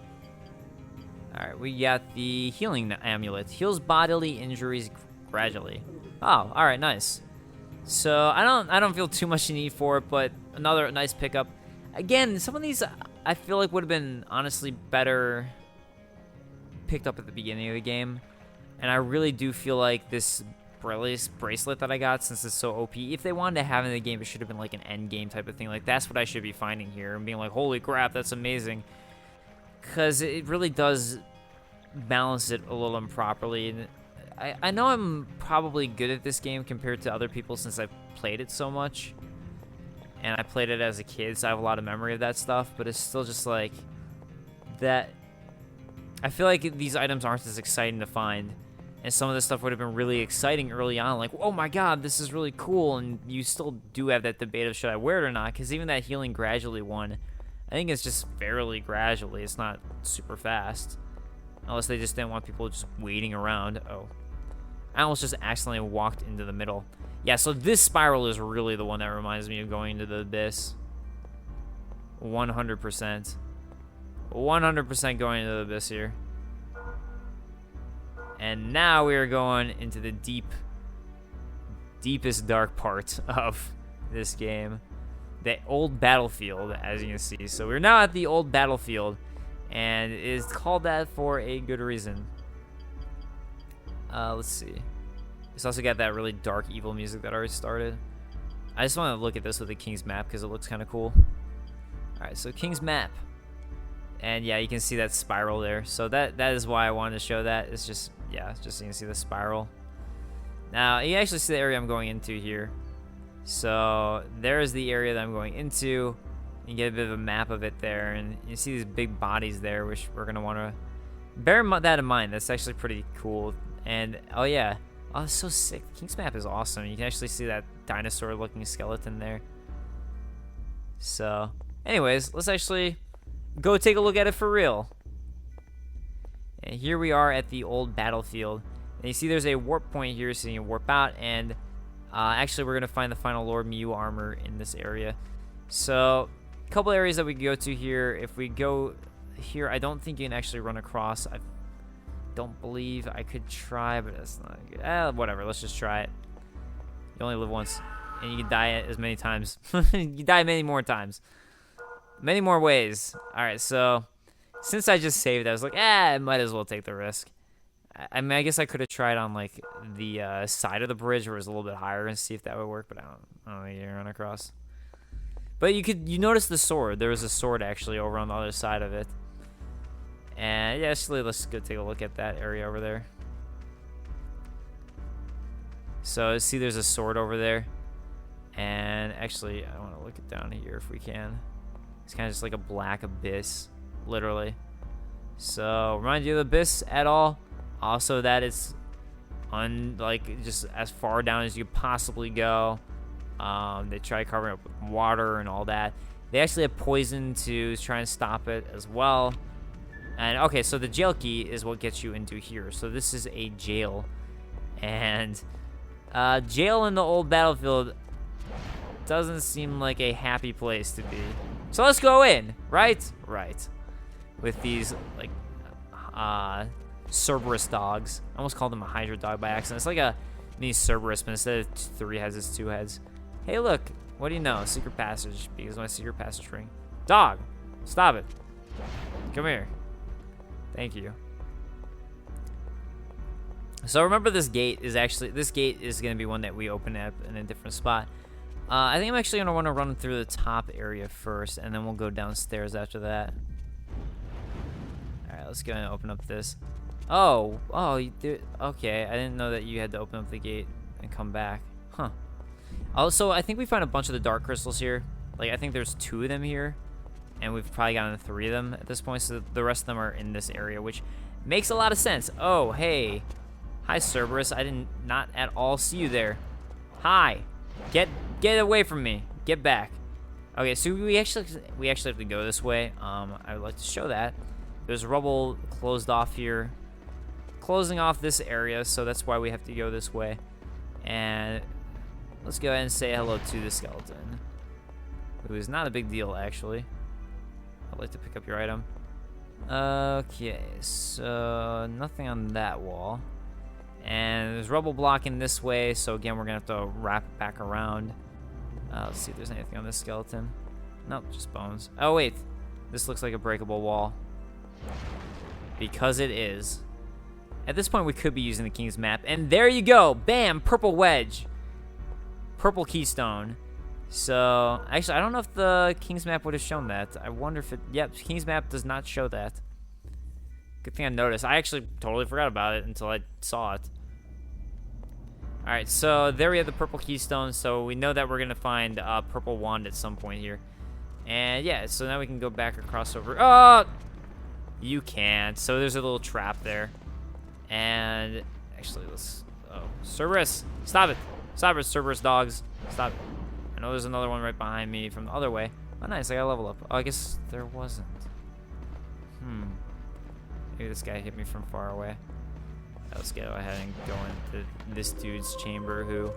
Alright, we got the healing amulet. Heals bodily injuries gradually. Oh, alright, nice. So I don't feel too much need for it, but another nice pickup. Again, some of these I feel like would have been honestly better picked up at the beginning of the game. And I really do feel like this bracelet that I got since it's so OP. If they wanted to have it in the game, it should have been like an end game type of thing. Like, that's what I should be finding here and being like, holy crap, that's amazing. Because it really does balance it a little improperly. And I know I'm probably good at this game compared to other people since I've played it so much. And I played it as a kid, so I have a lot of memory of that stuff. But it's still just like that. I feel like these items aren't as exciting to find. And some of this stuff would have been really exciting early on. Like, oh my god, this is really cool. And you still do have that debate of should I wear it or not. Because even that healing gradually one, I think it's just fairly gradually. It's not super fast. Unless they just didn't want people just waiting around. Oh. I almost just accidentally walked into the middle. Yeah, so this spiral is really the one that reminds me of going into the abyss. 100%. 100% going into the abyss here. And now we are going into the deepest dark part of this game. The old battlefield, as you can see. So we're now at the old battlefield. And it is called that for a good reason. Let's see. It's also got that really dark evil music that already started. I just want to look at this with the King's Map because it looks kind of cool. Alright, so King's Map. And yeah, you can see that spiral there. So that is why I wanted to show that. It's just, yeah, just so you can see the spiral. Now, you actually see the area I'm going into here. So there is the area that I'm going into. You get a bit of a map of it there. And you see these big bodies there, which we're going to want to bear that in mind. That's actually pretty cool. And, oh yeah. Oh, it's so sick. King's Map is awesome. You can actually see that dinosaur-looking skeleton there. So, anyways, let's actually go take a look at it for real. And here we are at the old battlefield. And you see there's a warp point here, so you can warp out. And actually, we're going to find the final Lord Mew armor in this area. So, a couple areas that we can go to here. If we go here, I don't think you can actually run across. I don't believe I could try, but that's not good. Whatever, let's just try it. You only live once, and you can die as many times. You die many more times. Many more ways. Alright, so since I just saved, I was like, I might as well take the risk. I mean, I guess I could have tried on, like, the side of the bridge where it was a little bit higher and see if that would work, but I don't think you can run across. But you notice the sword. There was a sword, actually, over on the other side of it. And, yeah, actually, let's go take a look at that area over there. So, see, there's a sword over there. And, actually, I want to look it down here if we can. It's kind of just like a black abyss, literally. So, remind you of the abyss at all? Also, that it's just as far down as you could possibly go. They try covering up with water and all that. They actually have poison to try and stop it as well. And, okay, so the jail key is what gets you into here. So this is a jail. And jail in the old battlefield doesn't seem like a happy place to be. So let's go in, right? Right. With these, like, Cerberus dogs. I almost called them a Hydra dog by accident. It's like a mini Cerberus, but instead of 3 heads, it's 2 heads. Hey, look. What do you know? Secret passage. Because my secret passage ring. Dog! Stop it. Come here. Thank you. So remember, this gate is going to be one that we open up in a different spot. I think I'm actually going to want to run through the top area first, and then we'll go downstairs after that. Alright, let's go and open up this. Oh, you did. Okay, I didn't know that you had to open up the gate and come back. Huh. Also, I think we found a bunch of the dark crystals here. Like, I think there's 2 of them here. And we've probably gotten 3 of them at this point, so the rest of them are in this area, which makes a lot of sense. Oh, hey. Hi, Cerberus. I did not at all see you there. Hi. Get away from me. Get back. Okay, so we actually have to go this way. I would like to show that. There's rubble closed off here. Closing off this area, so that's why we have to go this way. And let's go ahead and say hello to the skeleton. It was not a big deal, actually. I'd like to pick up your item. Okay, so nothing on that wall. And there's rubble blocking this way, so again, we're going to have to wrap it back around. Let's see if there's anything on this skeleton. Nope, just bones. Oh, wait. This looks like a breakable wall. Because it is. At this point, we could be using the King's Map. And there you go. Bam! Purple wedge. Purple keystone. So, actually, I don't know if the King's Map would have shown that. I wonder if it... Yep, King's Map does not show that. Good thing I noticed. I actually totally forgot about it until I saw it. Alright, so there we have the purple keystone. So we know that we're going to find a purple wand at some point here. And yeah, so now we can go back across over. Oh! You can't. So there's a little trap there. And actually, let's... Oh, Cerberus! Stop it! Stop it, Cerberus dogs. Stop it. I know there's another one right behind me from the other way. Oh, nice. I got a level up. Oh, I guess there wasn't. Maybe this guy hit me from far away. Let's go ahead and go into this dude's chamber who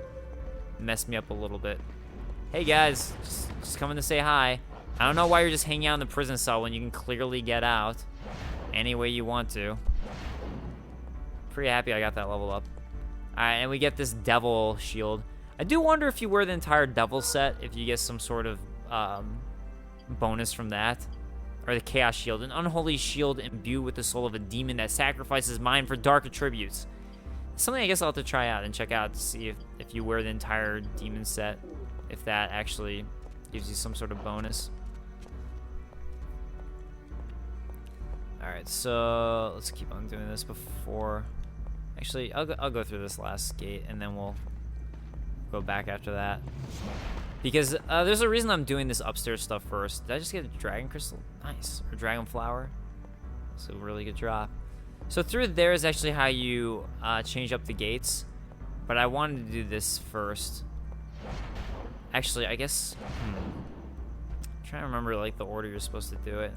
messed me up a little bit. Hey, guys. Just coming to say hi. I don't know why you're just hanging out in the prison cell when you can clearly get out any way you want to. Pretty happy I got that level up. Alright, and we get this devil shield. I do wonder if you wear the entire devil set, if you get some sort of bonus from that. Or the chaos shield, an unholy shield imbued with the soul of a demon that sacrifices mine for dark attributes. Something I guess I'll have to try out and check out to see if you wear the entire demon set, if that actually gives you some sort of bonus. Alright, so let's keep on doing this before... Actually, I'll go through this last gate, and then we'll go back after that. Because there's a reason I'm doing this upstairs stuff first. Did I just get a dragon crystal? Nice. Or dragon flower. It's a really good drop. So through there is actually how you change up the gates. But I wanted to do this first. Actually, I guess... I'm trying to remember like the order you're supposed to do it.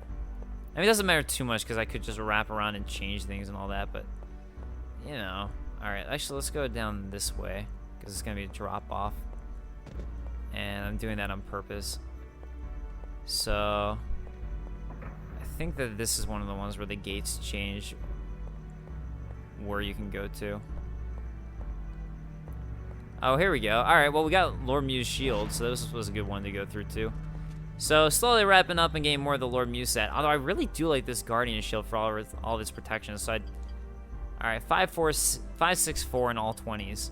I mean, it doesn't matter too much because I could just wrap around and change things and all that. But, you know. Alright, actually, let's go down this way. Because it's going to be a drop-off. And I'm doing that on purpose. So I think that this is one of the ones where the gates change where you can go to. Oh, here we go. Alright, well, we got Lord Mew's shield, so this was a good one to go through too. So slowly wrapping up and getting more of the Lord Mew set. Although I really do like this Guardian shield for all of its protection. So alright, 5.6.4 in all 20s.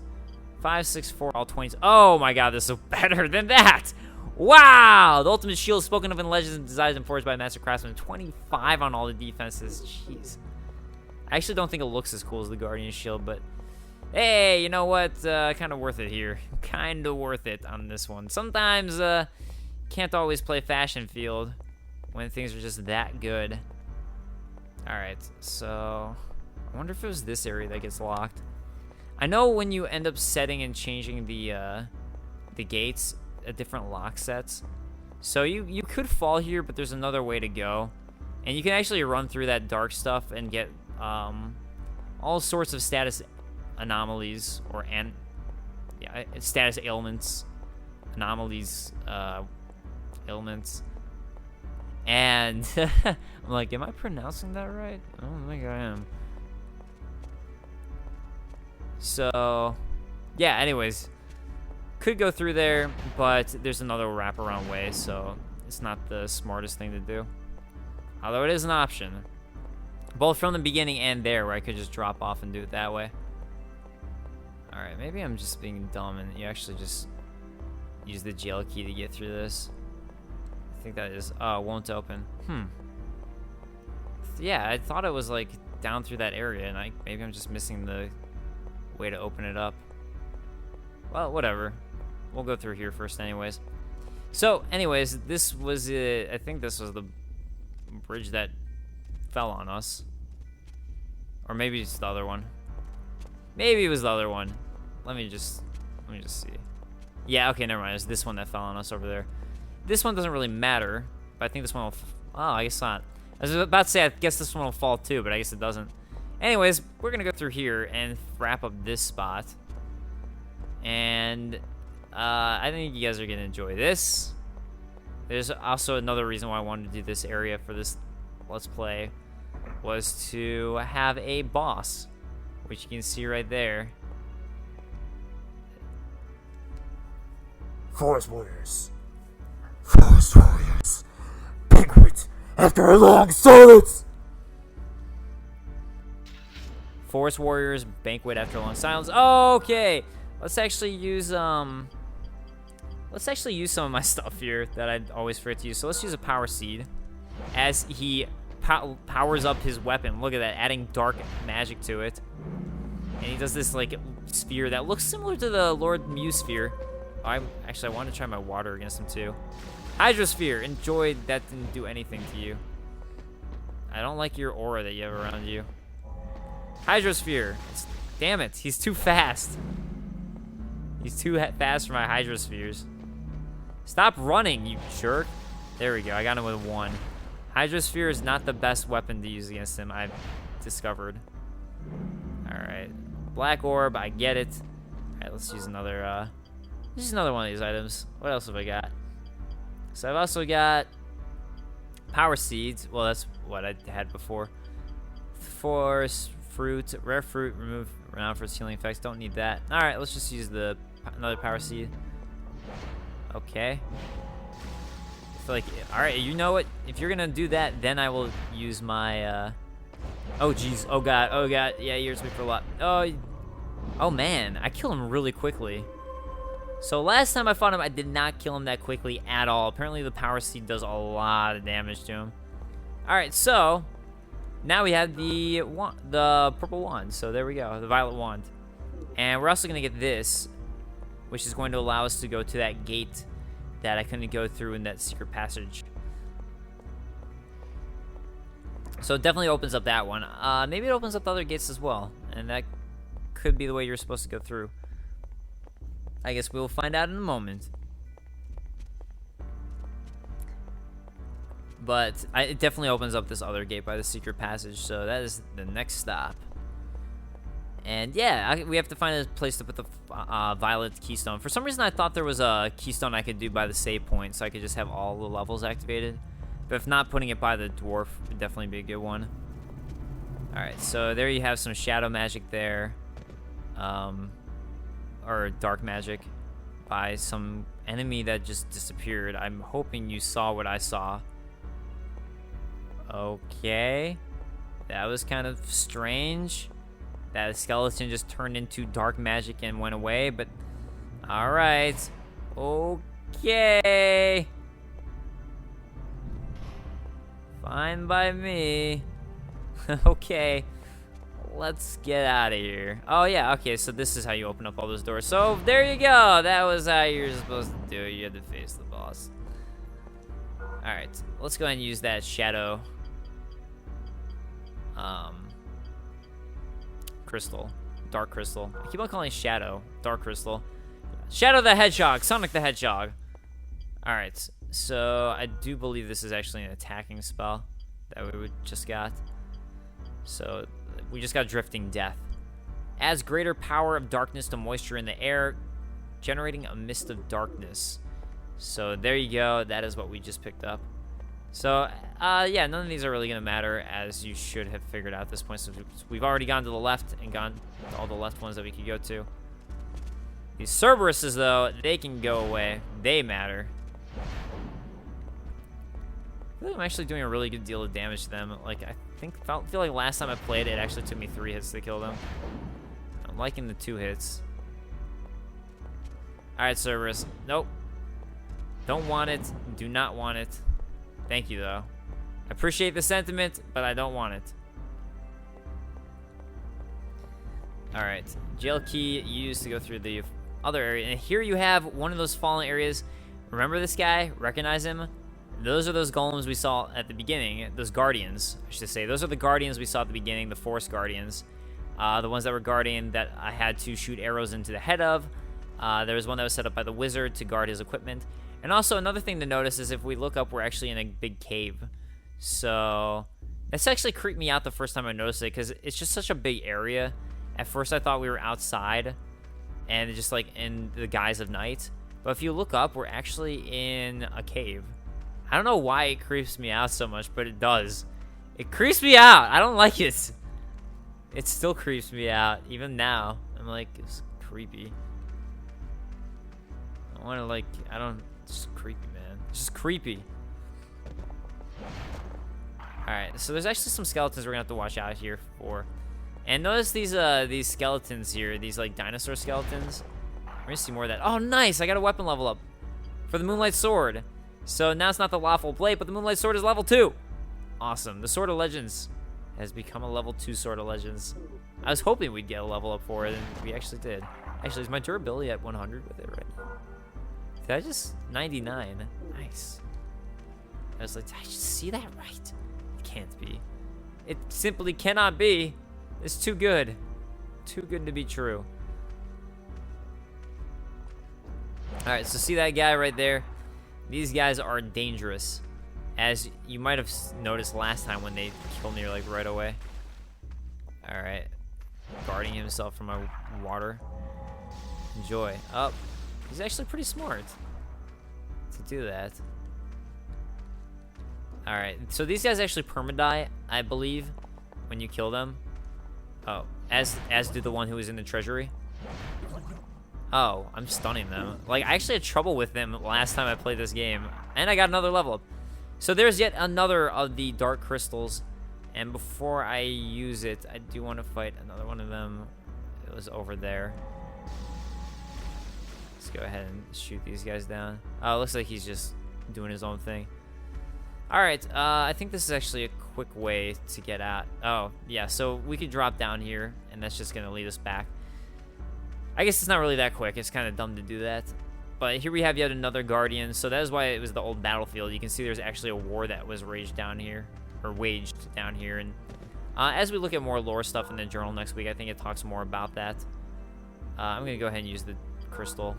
5.6.4 all 20s. Oh my god, this is better than that! Wow! The ultimate shield spoken of in legends and designed and forged by Master Craftsman. 25 on all the defenses. Jeez. I actually don't think it looks as cool as the Guardian shield, but hey, you know what? Kind of worth it here. Kind of worth it on this one. Sometimes, can't always play Fashion Field when things are just that good. Alright, so I wonder if it was this area that gets locked. I know when you end up setting and changing the gates, different lock sets. So you could fall here, but there's another way to go. And you can actually run through that dark stuff and get all sorts of status anomalies or status ailments, anomalies, ailments. And I'm like, am I pronouncing that right? I don't think I am. So, yeah, anyways, could go through there, but there's another wraparound way, so it's not the smartest thing to do. Although it is an option, both from the beginning and there, where I could just drop off and do it that way. Alright, maybe I'm just being dumb and you actually just use the jail key to get through this. I think that is, oh, it won't open. Yeah, I thought it was like down through that area, and maybe I'm just missing the way to open it up. Well, whatever. We'll go through here first anyways. So, anyways, this was I think this was the bridge that fell on us. Or maybe it's the other one. Maybe it was the other one. Let me just see. Yeah, okay, never mind. It's this one that fell on us over there. This one doesn't really matter, but I think this one will... Oh, I guess not. I was about to say, I guess this one will fall too, but I guess it doesn't. Anyways, we're going to go through here and wrap up this spot. And I think you guys are going to enjoy this. There's also another reason why I wanted to do this area for this Let's Play, was to have a boss, which you can see right there. Forest Warriors. Forest Warriors. Banquet after a long silence. Forest Warriors banquet after a long silence. Okay, let's actually use some of my stuff here that I always forget to use. So let's use a power seed as he powers up his weapon. Look at that, adding dark magic to it. And he does this like sphere that looks similar to the Lord Mew sphere. I want to try my water against him too. Hydrosphere, enjoy. That didn't do anything to you. I don't like your aura that you have around you. Hydrosphere. Damn it, he's too fast. He's too fast for my Hydrospheres. Stop running, you jerk. There we go, I got him with 1. Hydrosphere is not the best weapon to use against him, I've discovered. Alright. Black orb, I get it. Alright, let's use another one of these items. What else have I got? So I've also got power seeds. Well, that's what I had before. Force fruit, rare fruit, remove renown for its healing effects. Don't need that. All right, let's just use another power seed. Okay. I feel like, all right, you know what? If you're gonna do that, then I will use my. Oh geez. Oh god. Oh god. Yeah, he hurts me for a lot. Oh man, I killed him really quickly. So last time I fought him, I did not kill him that quickly at all. Apparently the power seed does a lot of damage to him. All right, so now we have the purple wand. So there we go, the violet wand. And we're also gonna get this, which is going to allow us to go to that gate that I couldn't go through in that secret passage. So it definitely opens up that one. Maybe it opens up the other gates as well. And that could be the way you're supposed to go through. I guess we'll find out in a moment. But it definitely opens up this other gate by the secret passage, so that is the next stop. And yeah, we have to find a place to put the violet keystone. For some reason, I thought there was a keystone I could do by the save point, so I could just have all the levels activated. But if not, putting it by the dwarf would definitely be a good one. Alright, so there you have some shadow magic there. Or dark magic by some enemy that just disappeared. I'm hoping you saw what I saw. Okay. That was kind of strange. That skeleton just turned into dark magic and went away, but alright. Okay. Fine by me. Okay. Let's get out of here. Oh yeah, okay, so this is how you open up all those doors. So there you go. That was how you're supposed to do it. You had to face the boss. Alright, let's go ahead and use that shadow crystal. Dark crystal. I keep on calling it shadow. Dark crystal. Shadow the Hedgehog. Sonic the Hedgehog. Alright, so I do believe this is actually an attacking spell that we just got. So we just got Drifting Death. Adds greater power of darkness to moisture in the air, generating a mist of darkness. So there you go. That is what we just picked up. So yeah, none of these are really gonna matter, as you should have figured out at this point. So we've already gone to the left and gone to all the left ones that we could go to. These Cerberuses, though, they can go away. They matter. I feel like I'm actually doing a really good deal of damage to them. Like, I feel like last time I played, it actually took me 3 hits to kill them. I'm liking the 2 hits. Alright, Cerberus. Nope. Don't want it. Do not want it. Thank you, though. I appreciate the sentiment, but I don't want it. Alright. Jail key used to go through the other area. And here you have one of those fallen areas. Remember this guy? Recognize him? Those are those golems we saw at the beginning. Those guardians, I should say. Those are the guardians we saw at the beginning, the forest guardians. The ones that were guarding that I had to shoot arrows into the head of. There was one that was set up by the wizard to guard his equipment. And also, another thing to notice is if we look up, we're actually in a big cave. So, this actually creeped me out the first time I noticed it, because it's just such a big area. At first, I thought we were outside, and just like in the guise of night. But if you look up, we're actually in a cave. I don't know why it creeps me out so much, but it does. It creeps me out. I don't like it. It still creeps me out, even now. I'm like, it's creepy. I want to like, I don't, it's just creepy, man. It's just creepy. Alright, so there's actually some skeletons we're going to have to watch out here for. And notice these skeletons here, these like dinosaur skeletons. We're gonna see more of that. Oh, nice! I got a weapon level up for the Moonlight Sword. So now it's not the Lawful Blade, but the Moonlight Sword is level 2. Awesome. The Sword of Legends has become a level 2 Sword of Legends. I was hoping we'd get a level up for it, and we actually did. Actually, is my durability at 100 with it right now? Did I just 99? Nice. I was like, did I just see that right? It can't be. It simply cannot be. It's too good. Too good to be true. Alright, so see that guy right there? These guys are dangerous. As you might have noticed last time when they killed me like right away. Alright. Guarding himself from my water. Enjoy. Oh, he's actually pretty smart to do that. Alright, so these guys actually permadie, I believe, when you kill them. Oh, as did the one who was in the treasury. Oh, I'm stunning them. Like, I actually had trouble with them last time I played this game. And I got another level up. So there's yet another of the dark crystals. And before I use it, I do want to fight another one of them. It was over there. Let's go ahead and shoot these guys down. Oh, it looks like he's just doing his own thing. Alright, I think this is actually a quick way to get out. Oh, yeah, so we could drop down here, and that's just going to lead us back. I guess it's not really that quick. It's kind of dumb to do that. But here we have yet another Guardian. So that is why it was the old battlefield. You can see there's actually a war that was waged down here. And as we look at more lore stuff in the journal next week, I think it talks more about that. I'm going to go ahead and use the crystal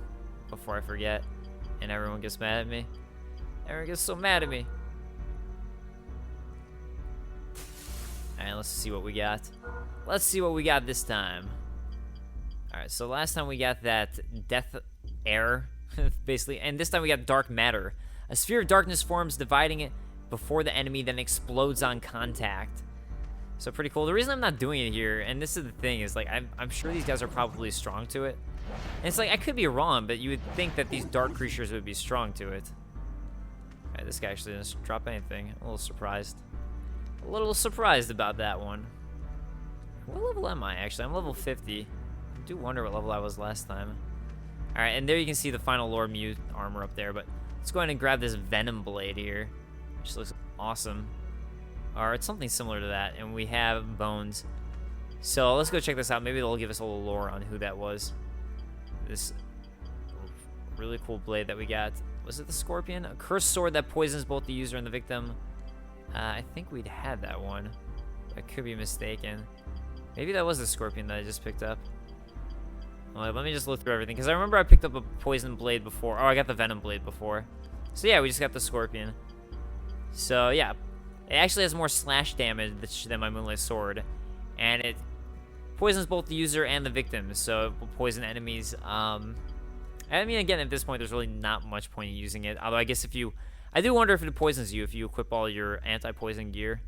before I forget. And everyone gets mad at me. Everyone gets so mad at me. Alright, let's see what we got. Let's see what we got this time. Alright, so last time we got that death air, basically, and this time we got dark matter. A sphere of darkness forms, dividing it before the enemy, then explodes on contact. So pretty cool. The reason I'm not doing it here, and this is the thing, is like I'm sure these guys are probably strong to it. And it's like, I could be wrong, but you would think that these dark creatures would be strong to it. Alright, this guy actually didn't drop anything. I'm a little surprised. A little surprised about that one. What level am I, actually? I'm level 50. I do wonder what level I was last time. Alright, and there you can see the final Lord Mew armor up there, but let's go ahead and grab this Venom Blade here, which looks awesome. Or it's something similar to that, and we have bones. So let's go check this out. Maybe they'll give us a little lore on who that was. This really cool blade that we got. Was it the Scorpion? A cursed sword that poisons both the user and the victim. I think we'd had that one. I could be mistaken. Maybe that was the Scorpion that I just picked up. Well, let me just look through everything, because I remember I picked up a poison blade before. Oh, I got the Venom Blade before. So yeah, we just got the Scorpion. So yeah, it actually has more slash damage than my Moonlight Sword, and it poisons both the user and the victim, so it will poison enemies. I mean, again, at this point, there's really not much point in using it. Although I guess I do wonder if it poisons you if you equip all your anti-poison gear.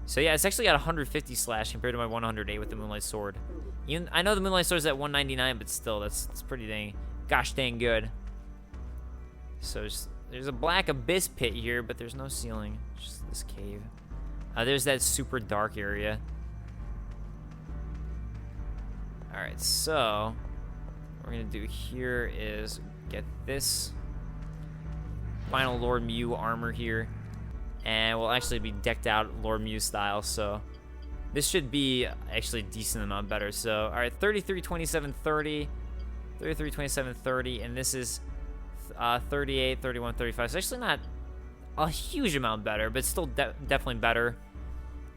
So yeah, it's actually got 150 slash compared to my 108 with the Moonlight Sword. Even I know the Moonlight Sword is at 199, but still, that's pretty gosh dang good. So there's a black abyss pit here, but there's no ceiling. Just this cave. There's that super dark area. All right, so what we're gonna do here is get this final Lord Mew armor here, and we'll actually be decked out Lord Mew style, so this should be actually a decent amount better. So all right, 33, 27, 30, 33, 27, 30, and this is 38, 31, 35. It's actually not a huge amount better, but still definitely better.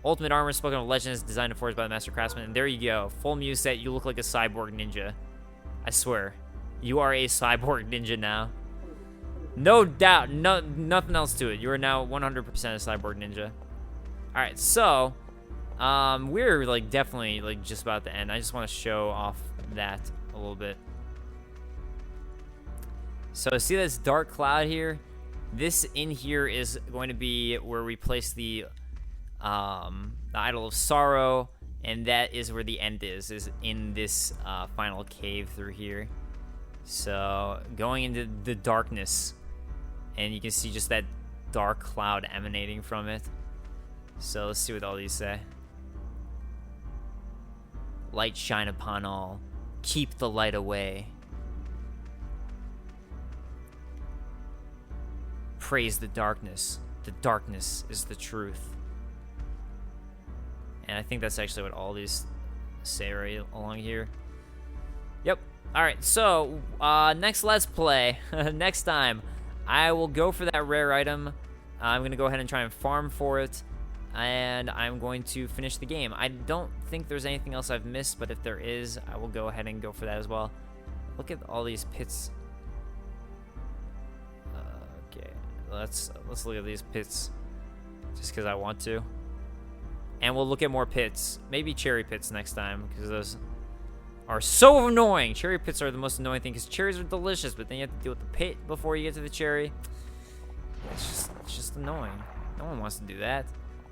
Ultimate armor, spoken of legends, designed and forged by the master craftsman. And there you go, full Mew set. You look like a cyborg ninja. I swear, you are a cyborg ninja now. No doubt, nothing else to it. You are now 100% a cyborg ninja. All right, so we're like definitely like just about to end. I just want to show off that a little bit. So see this dark cloud here? This in here is going to be where we place the Idol of Sorrow, and that is where the end is in this final cave through here. So going into the darkness, and you can see just that dark cloud emanating from it. So let's see what all these say. Light shine upon all. Keep the light away. Praise the darkness. The darkness is the truth. And I think that's actually what all these say right along here. Yep. Alright, so, next Let's Play. Next time, I will go for that rare item. I'm going to go ahead and try and farm for it. And I'm going to finish the game. I don't think there's anything else I've missed, but if there is, I will go ahead and go for that as well. Look at all these pits. Okay, let's look at these pits, just because I want to. And we'll look at more pits. Maybe cherry pits next time, because those are so annoying. Cherry pits are the most annoying thing, because cherries are delicious, but then you have to deal with the pit before you get to the cherry. It's just annoying. No one wants to do that.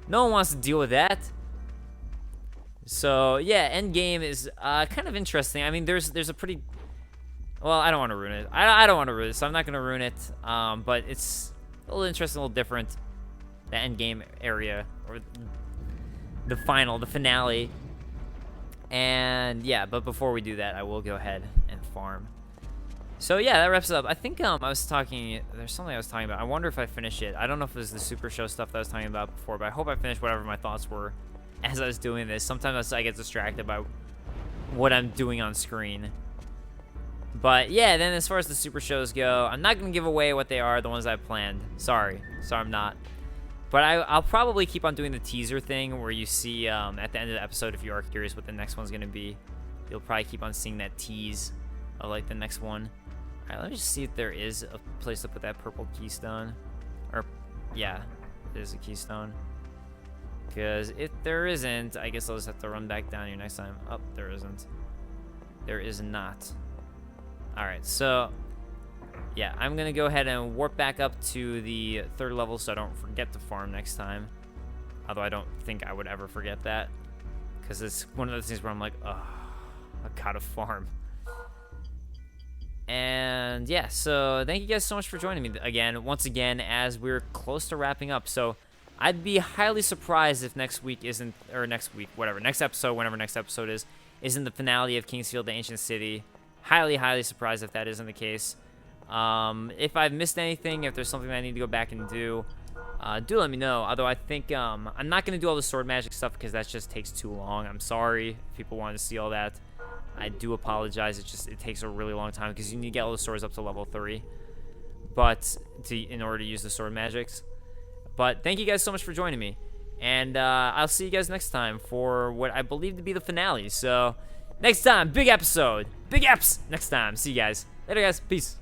No one wants to deal with that. So yeah, end game is kind of interesting. I mean, there's a pretty, well, I don't want to ruin it. I don't want to ruin it, so I'm not gonna ruin it. But it's a little interesting, a little different. The end game area, or the finale. And yeah, but before we do that, I will go ahead and farm. So yeah, that wraps it up. I think there's something I was talking about. I wonder if I finish it. I don't know if it was the Super Show stuff that I was talking about before, but I hope I finished whatever my thoughts were as I was doing this. Sometimes I get distracted by what I'm doing on screen. But yeah, then as far as the Super Shows go, I'm not going to give away what they are, the ones I planned. Sorry, I'm not. But I'll probably keep on doing the teaser thing where you see at the end of the episode, if you are curious what the next one's going to be, you'll probably keep on seeing that tease of like the next one. Alright, let me just see if there is a place to put that purple keystone. Or, yeah, there's a keystone. Because if there isn't, I guess I'll just have to run back down here next time. Oh, there isn't. There is not. Alright, so, yeah, I'm going to go ahead and warp back up to the 3rd level so I don't forget to farm next time. Although I don't think I would ever forget that. Because it's one of those things where I'm like, oh, I gotta farm. And yeah, so thank you guys so much for joining me again, once again, as we're close to wrapping up. So I'd be highly surprised if next episode, whenever next episode is, isn't the finale of Kingsfield, the Ancient City. Highly, highly surprised if that isn't the case. If I've missed anything, if there's something that I need to go back and do let me know. Although I think I'm not going to do all the sword magic stuff because that just takes too long. I'm sorry if people wanted to see all that. I do apologize. It takes a really long time because you need to get all the swords up to level 3, but in order to use the sword magics. But thank you guys so much for joining me, and I'll see you guys next time for what I believe to be the finale. So next time, big episode, big eps. Next time, see you guys later, guys. Peace.